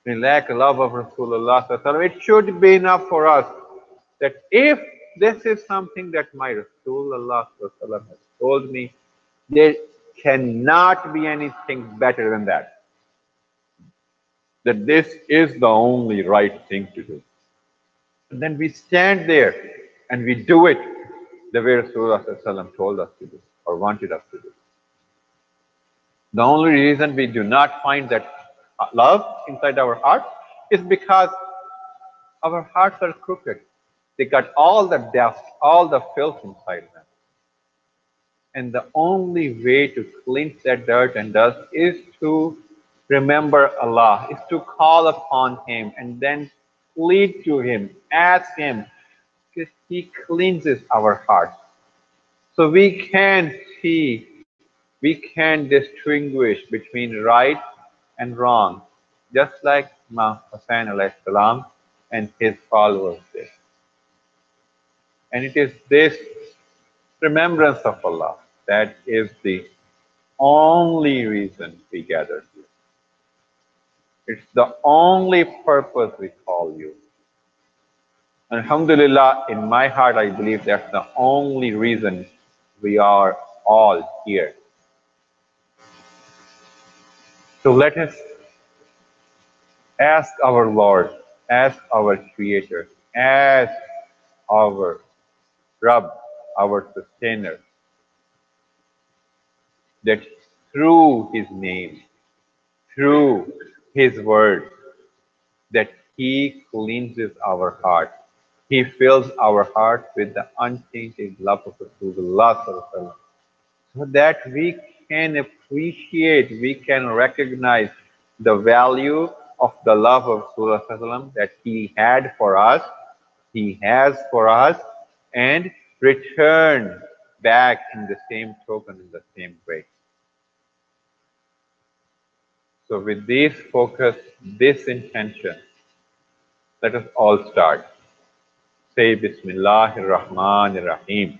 S1: We lack love of Rasulullah. It should be enough for us that if this is something that my Rasulullah has told me, there cannot be anything better than that. That this is the only right thing to do. And then we stand there and we do it the way Rasulullah told us to do or wanted us to do. The only reason we do not find that love inside our heart is because our hearts are crooked. They got all the dust, all the filth inside them. And the only way to cleanse that dirt and dust is to remember Allah, is to call upon Him and then plead to Him, ask Him, because He cleanses our hearts. So we can see, we can distinguish between right and wrong, just like Imam Hussain alayhi salam and his followers did. And it is this remembrance of Allah that is the only reason we gather here. It's the only purpose we call you. Alhamdulillah, in my heart, I believe that's the only reason we are all here. So let us ask our Lord, ask our Creator, ask our Rabb, our Sustainer, that through His name, through His word, that He cleanses our heart. He fills our heart with the untainted love of Rasulullah so that we can appreciate, we can recognize the value of the love of Rasulullah that He had for us, He has for us, and return back in the same token, in the same way. So with this focus, this intention, let us all start. Say Bismillahir Rahmanir Rahim.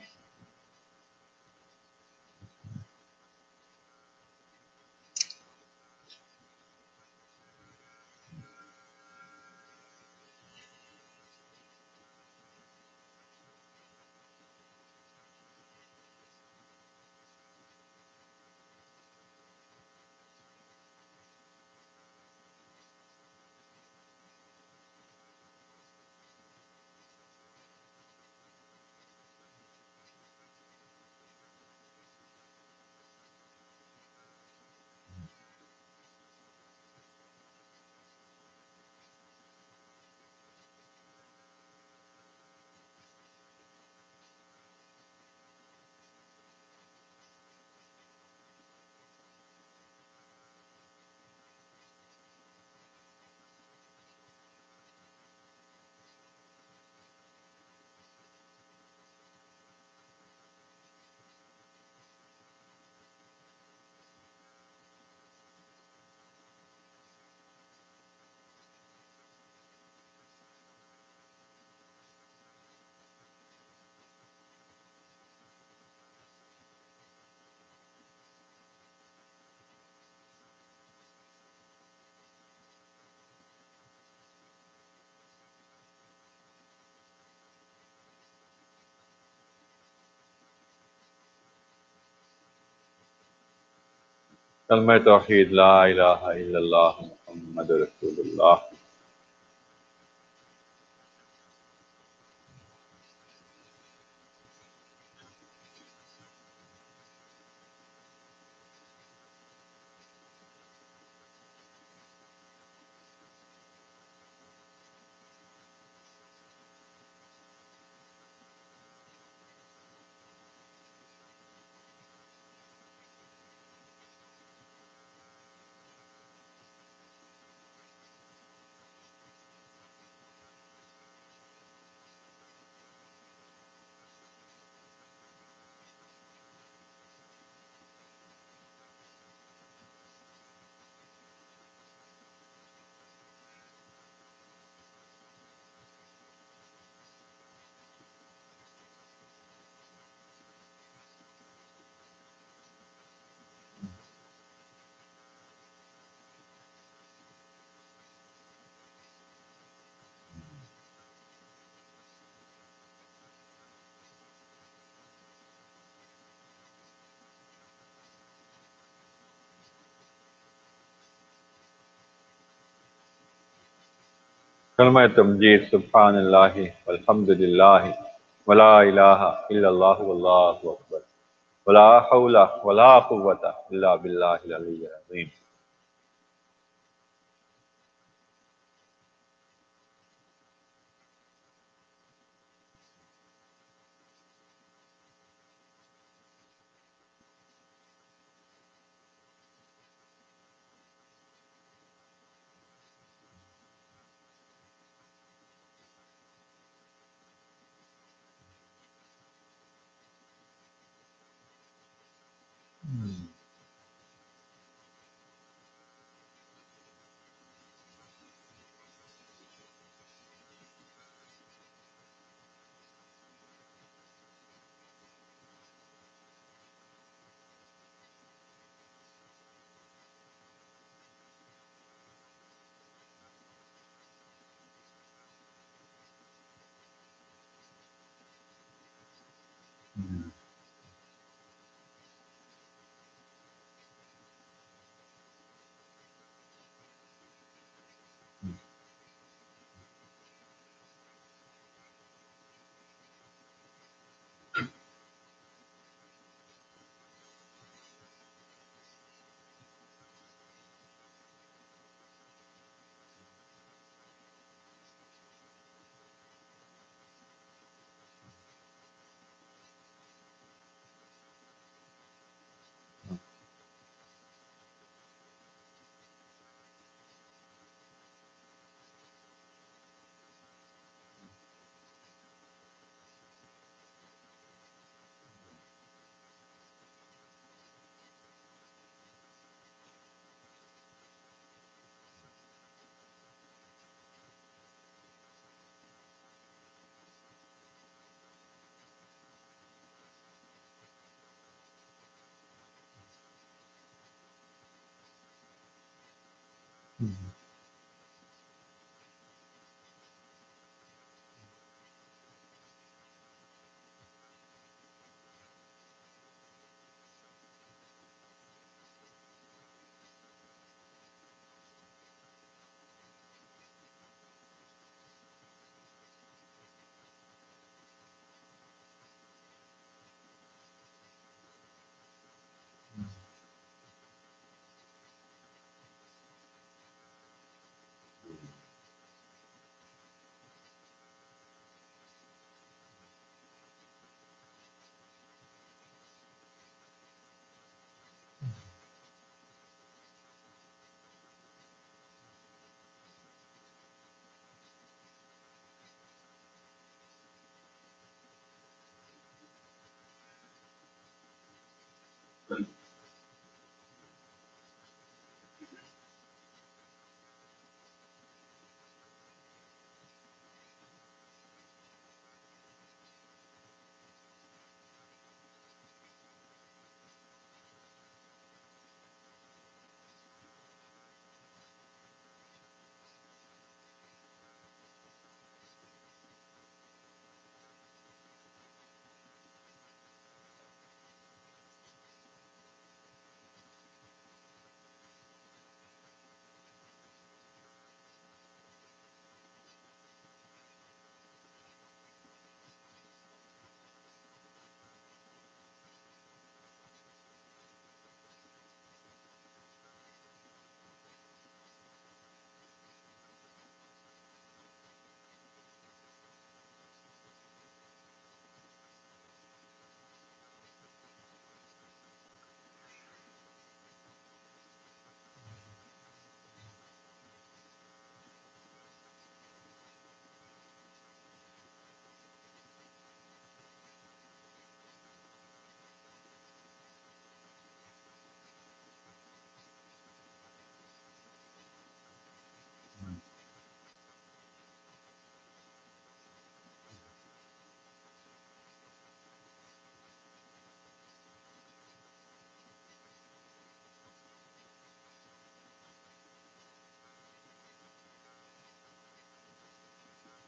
S1: Kalma Tawheed, La ilaha illallah, Muhammadur Rasulullah. कलमा तमजीद सुब्हानल्लाहि वल्हम्दुलिल्लाहि वला इलाहा इल्लल्लाहु वल्लाहु अकबर वला हौला वला कुव्वता इल्ला बिल्लाहिल अलिय्यिल अज़ीम।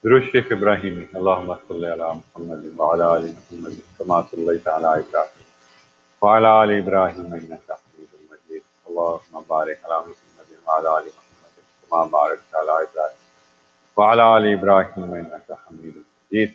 S1: दुरूद शेख इब्राहिमी अल्लाहुम्मा सल्लि अला मुहम्मद व अला आलि मुहम्मद कमा सल्लैता अला इब्राहीम व अला आलि इब्राहीम इन्नका हमीदुम मजीद। अल्लाहुम्मा बारिक अला मुहम्मद व अला आलि मुहम्मद कमा बारकता अला इब्राहीम وعلى آل إبراهيم إنك حميد مجيد.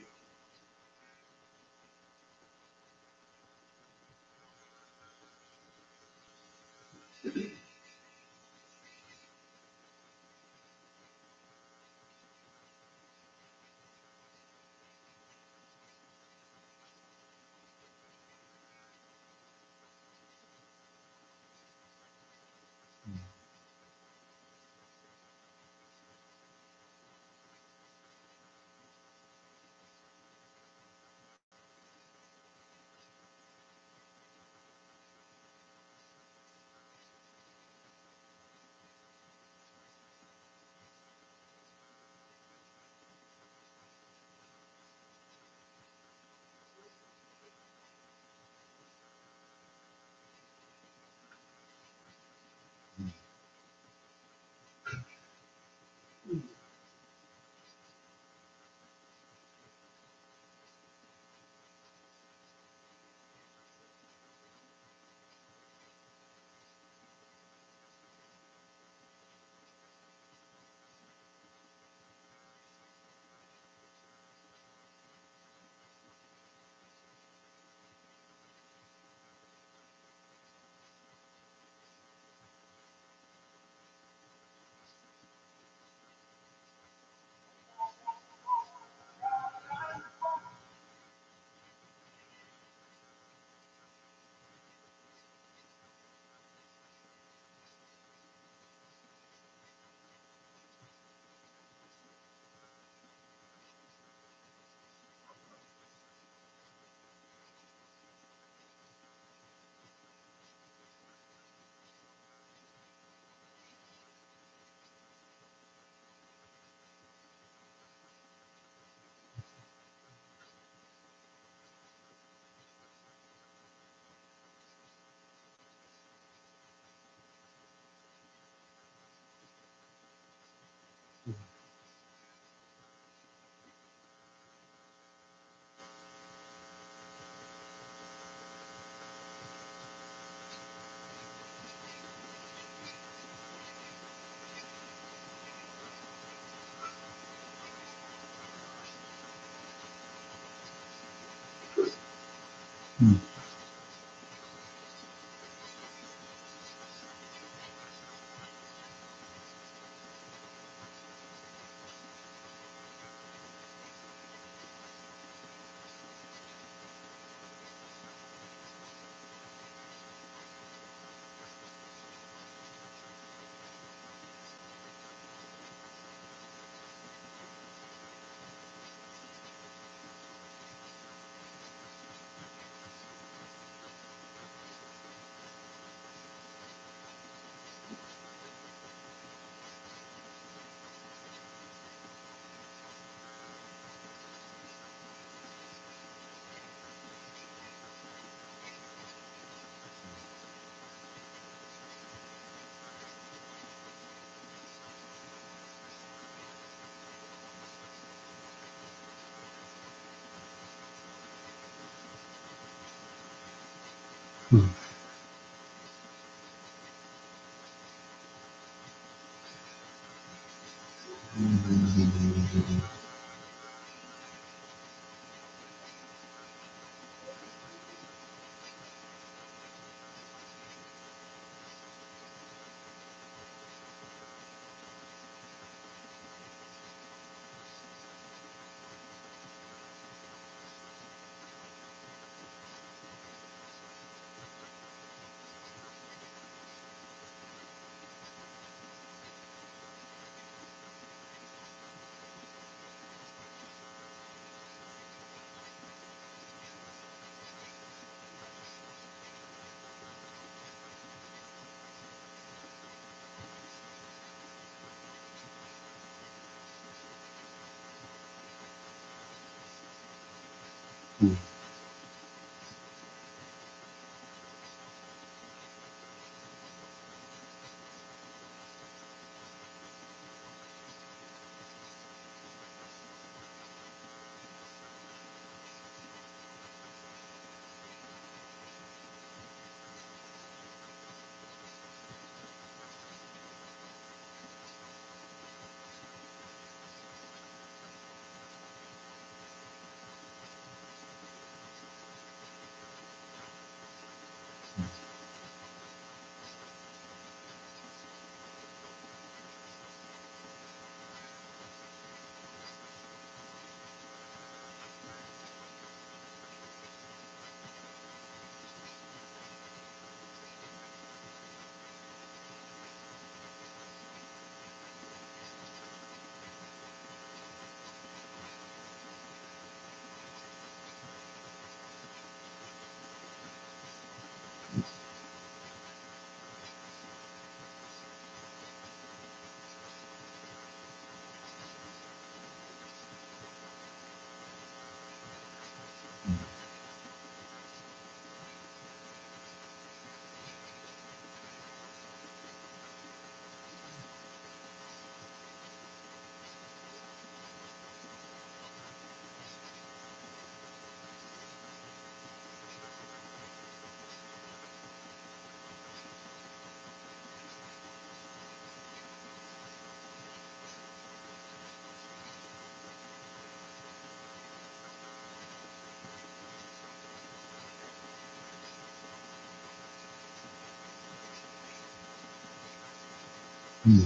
S1: Hmm.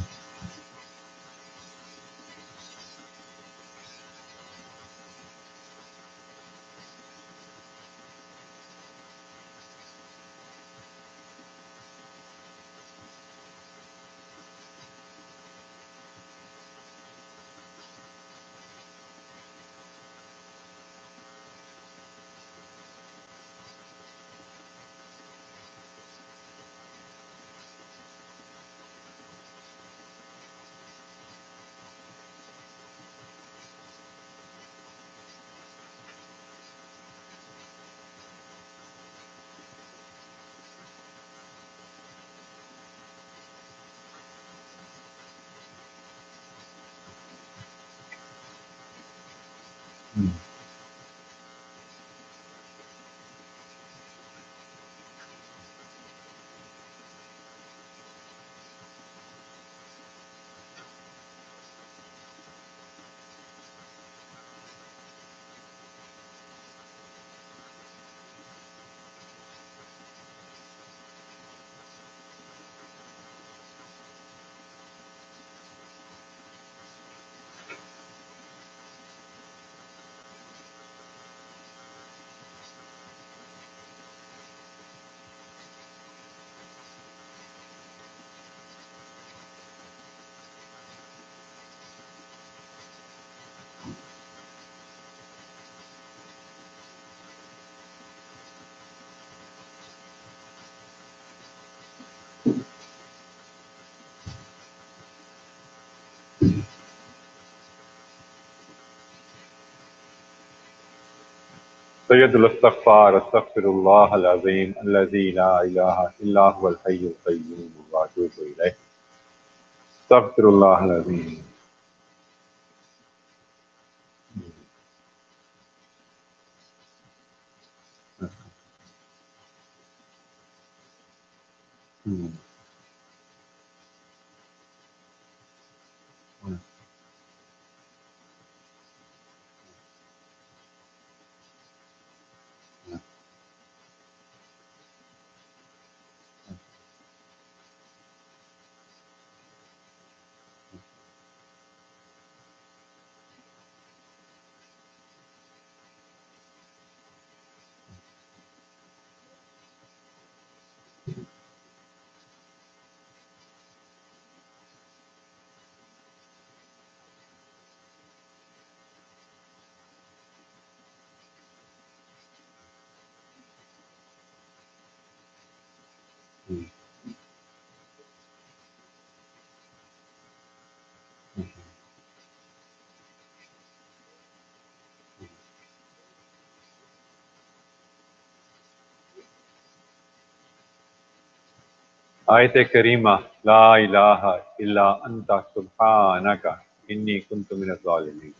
S1: Hmm. سيد الاستغفار استغفر الله العظيم الذي لا إله إلا هو الحي القيوم وأتوب إليه. استغفر الله العظيم. Hmm. آیت کریمہ لا الہ الا انت سبحانک انی کنت من الظالمین.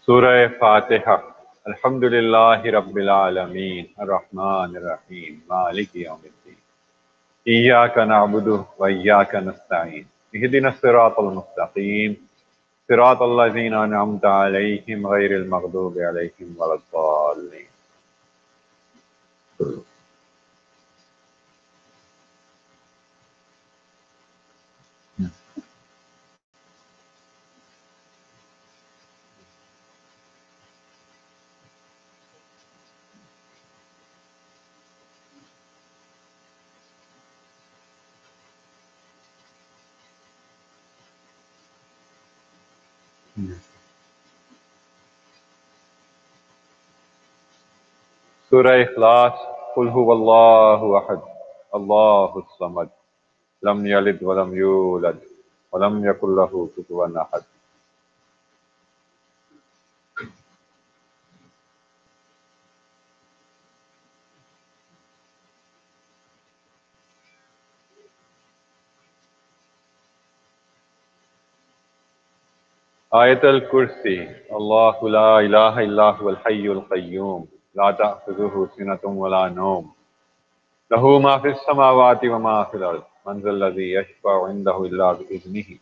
S1: سورہ فاتحہ. الحمد للہ رب العالمین الرحمن الرحیم مالک یوم الدین ایاک نعبد و ایاک نستعین اہدنا الصراط المستقیم صراط الذین انعمت علیہم غیر المغضوب علیہم ولا الضالین. سورہ اخلاص. قل هو اللہ احد اللہ الصمد لم یلد ولم یولد ولم یکن له کفوا احد. आयतल कुर्सी अल्लाहु ला इलाहा इल्ला हुवल हय्युल क़य्यूम ला तअख़ुज़ुहु सिनतुन वला नौम लहू मा फ़िस समावाति व मा फ़िल अर्ज़ मन ज़ल्लज़ी यशफ़अु इंदहु इल्ला बिइज़्निही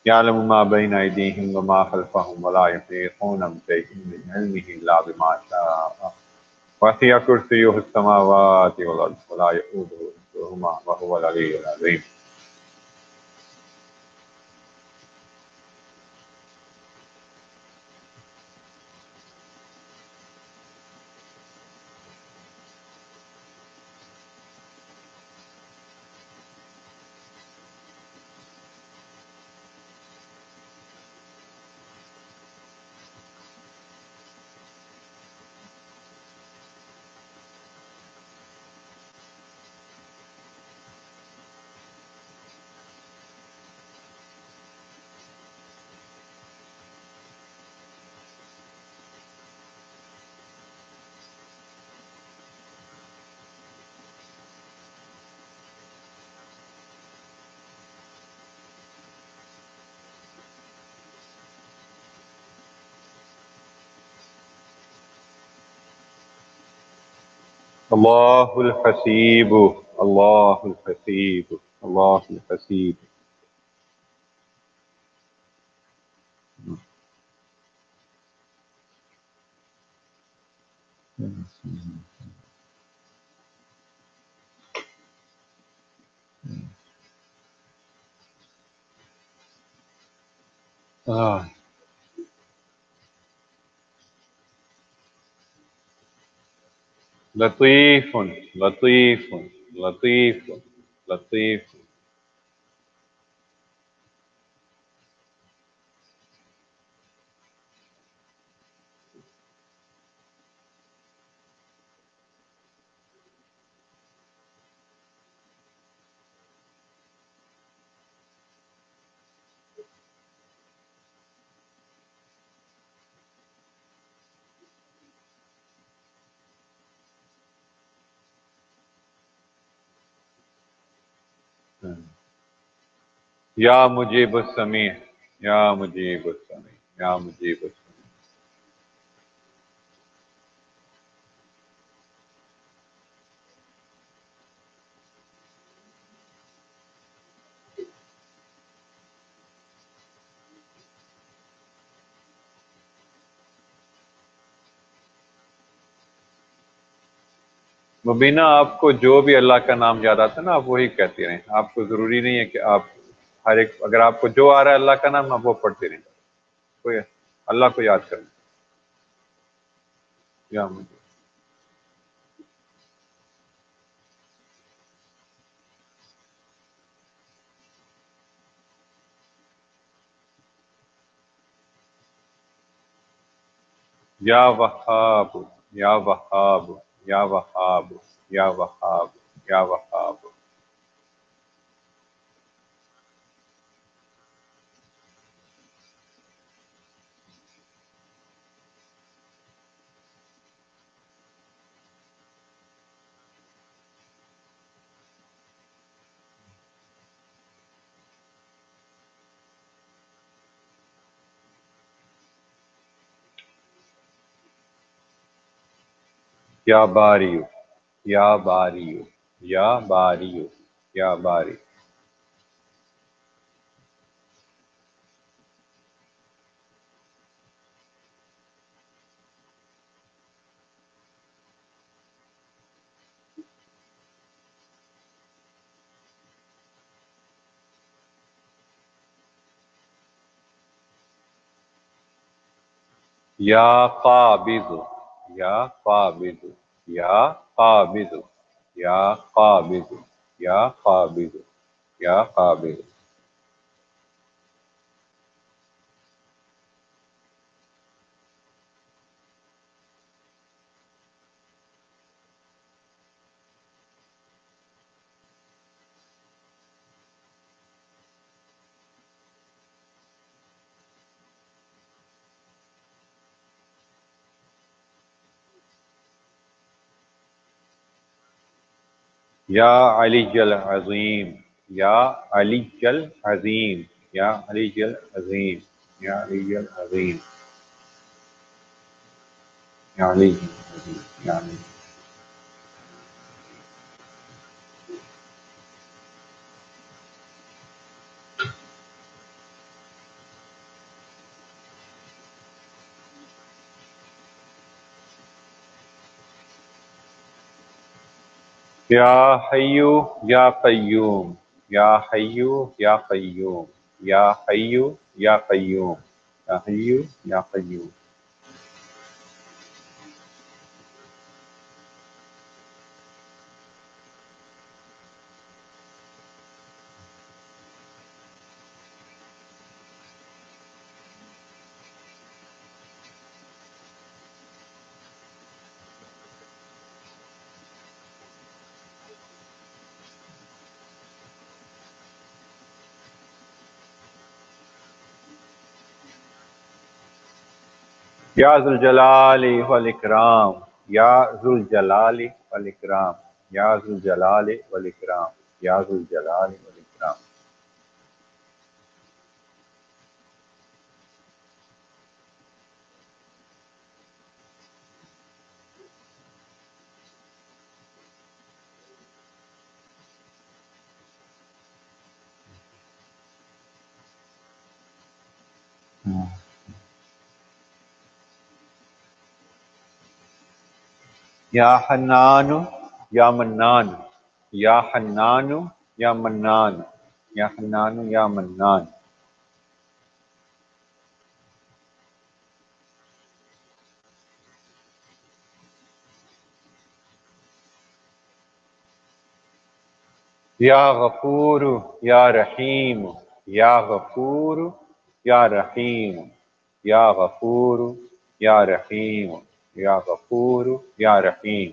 S1: यअलमु मा बैना अयदीहिम व मा ख़ल्फ़हुम व ला युहीतूना बिशैइन मिन इल्मिही इल्ला बिमा शाअ वसिअ कुर्सियुहुस समावाति वल अर्ज़ व ला यऊदुहु हिफ़्ज़ुहुमा व हुवल अलिय्युल अज़ीम। अल्लाहुल हसीब अल्लाहुल हसीब अल्लाहुल हसीब। लतीफ़ुन लतीफ़ुन लतीफ़ुन लतीफ़। या मुजीबुस समी या मुजीबुस समी या मुजीबुस समी। मुबीना, आपको जो भी अल्लाह का नाम याद आता है ना, आप वही कहते रहें। आपको जरूरी नहीं है कि आप हर एक, अगर आपको जो आ रहा है अल्लाह का नाम, आप वो पढ़ते रहें। कोई अल्लाह को याद करें। या मुझे, या वहाब या वहाब या वहाब या वहाब या वहाब। या बारियो या बारियो या बारियो या बारी। या काबिज़ या काबिज़ या काबिज़ या काबिज़ या काबिज़ या काबिज़। या अलीजल अज़ीम या अलीजल अज़ीम या अलीजल अज़ीम। या अलिय्युल अज़ीम, या अलिय्युल अज़ीम, या अली। या हय्यू या क़य्यूम, या हय्यू या क़य्यूम, या हय्यू या क़य्यूम, या हय्यू या क़य्यूम। या ज़ुल जलाली वल इकराम, या ज़ुल जलाली वल इकराम, या ज़ुल जलाली वल इकराम, या ज़ुल जलाली वल इकराम। या हन्नानु या मन्नान, या हन्नानु या मन्नान, या हन्नानु या मन्नान। या गफूर या रहीम, या गफूर या रहीम, या गफूर या रहीम, या गफूर या रहीम।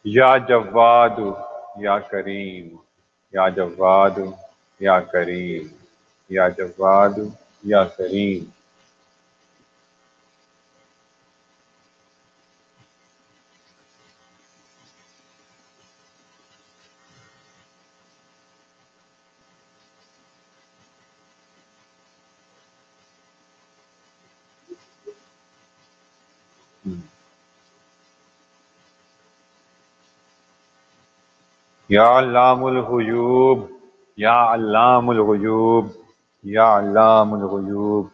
S1: या जव्वादु या करीम, या जव्वादु या करीम, या जव्वादु या करीम। या अल्लामुल गुयूब, या अल्लामुल गुयूब, या अल्लामुल गुयूब।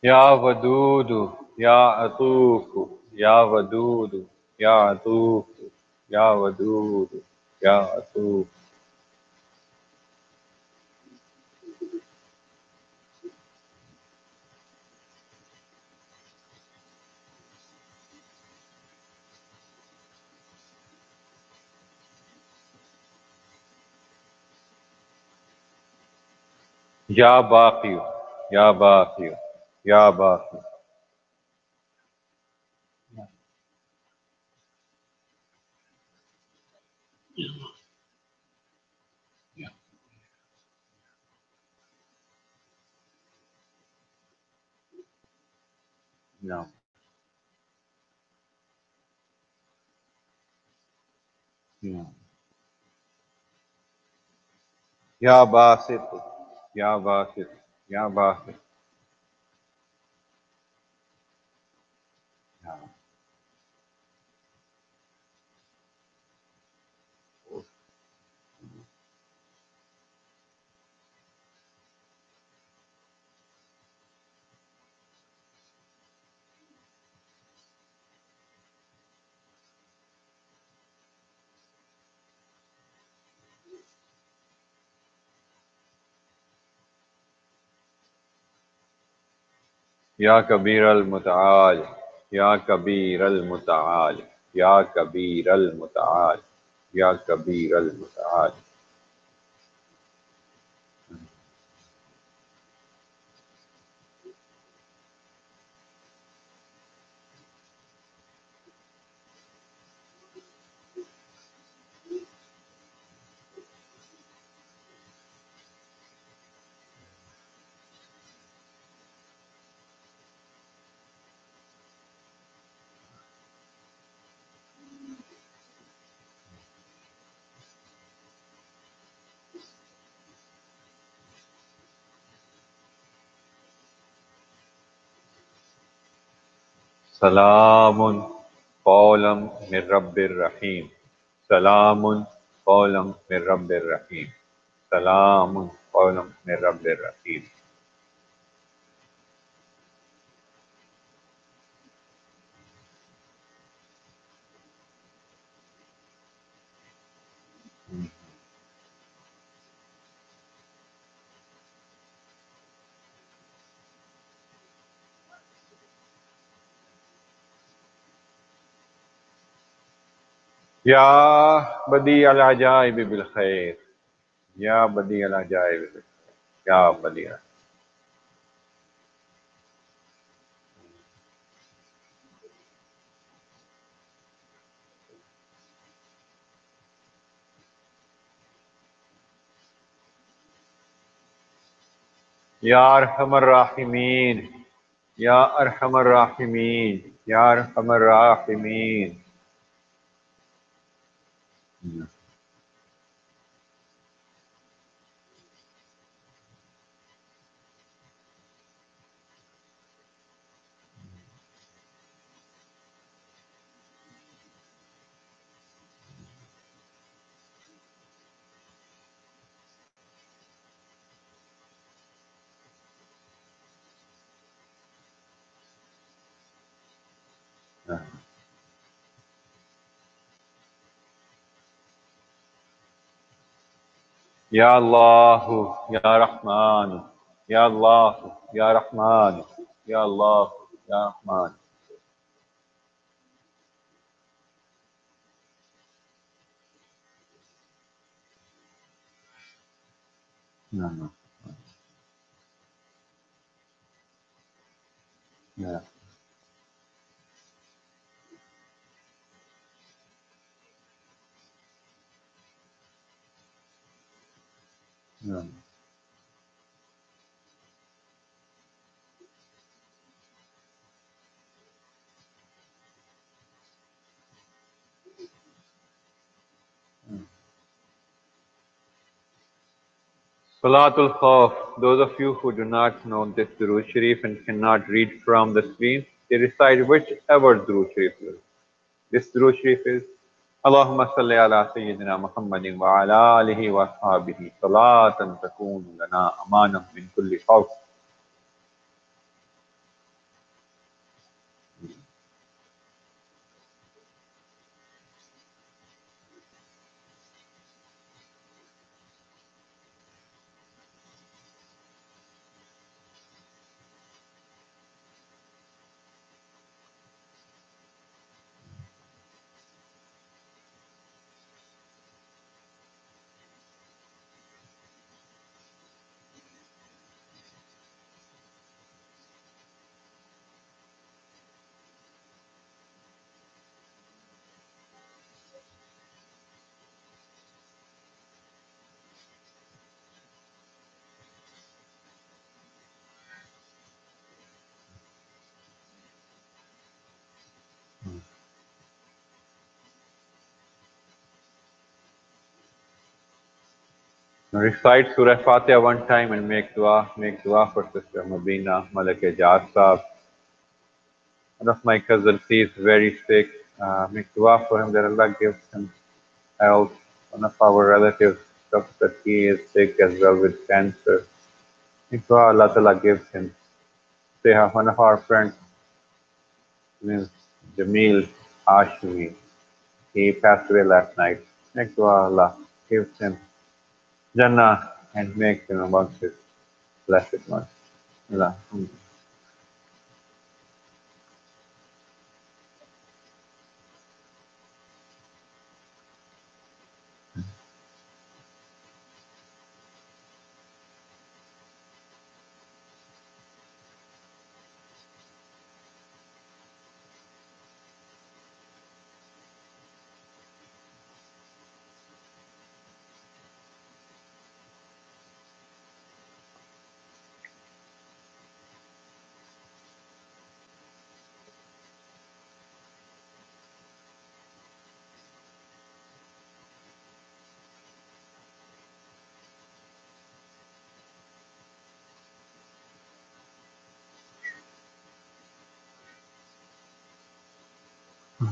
S1: या वदूदु या अतूफ, या वदूदु या अतूफ, या वदूदु या अतूफ। या बाक़ी, या बाक़ी, या बाक़ी। या या या बासित, या बासित, या बासित। या कबीर अल मुताल, या कबीर अल मुताल, या कबीर अल मुताल, या कबीर अल मुताल। सलामुन कौलम मिर रब्बिर रहीम, सलामुन कौलम मिर रब्बिर रहीम, सलामुन कौलम मिर रब्बिर रहीम। या बदी अल अजाइब बिल खैर, या बदी अल अजाइब बिल खैर, या बदी अल। या अरहमर राहिमीन, या अरहमर राहिमीन, या अरहमर राहिमीन। या अल्लाह या रहमान, या अल्लाह या रहमान, या अल्लाह या Rahman. Salatul Khawf. Those of you who do not know this Durood Sharif and cannot read from the screen, they recite whichever Durood Sharif is. This Durood Sharif is Allahumma salli ala Sayyidina Muhammadin wa ala alihi wa ashabihi salatan takunu lana amanam min kulli khawf. Now recite Surah Fatiha one time and make dua. Make dua for Sister Mubina Malik Ejaz Sahab. One of my cousins, he is very sick. Make dua for him that Allah gives him health. One of our relatives, Dr. He is sick as well with cancer. Make dua Allah Ta'ala gives him. They have one of our friends, Ms. Jamil Hashmi. He passed away last night. Make dua Allah gives him Jannah and makes him amongst his blessed ones. Allah. Yeah.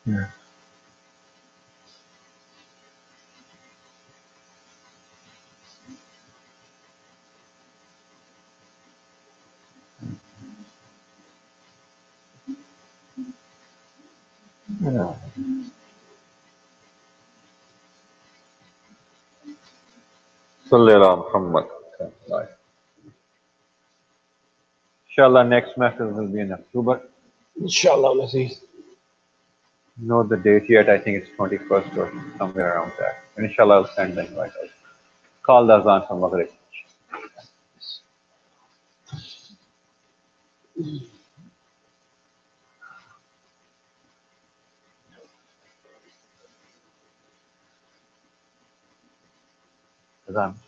S1: Yeah. Yeah. Salli ala Muhammad. Inshallah, next message will be in October.
S2: Inshallah, Aziz.
S1: Know the date yet. I think it's 21st or somewhere around that. And inshallah, I'll send the invite. Call the Azan from Maghrib. Azan.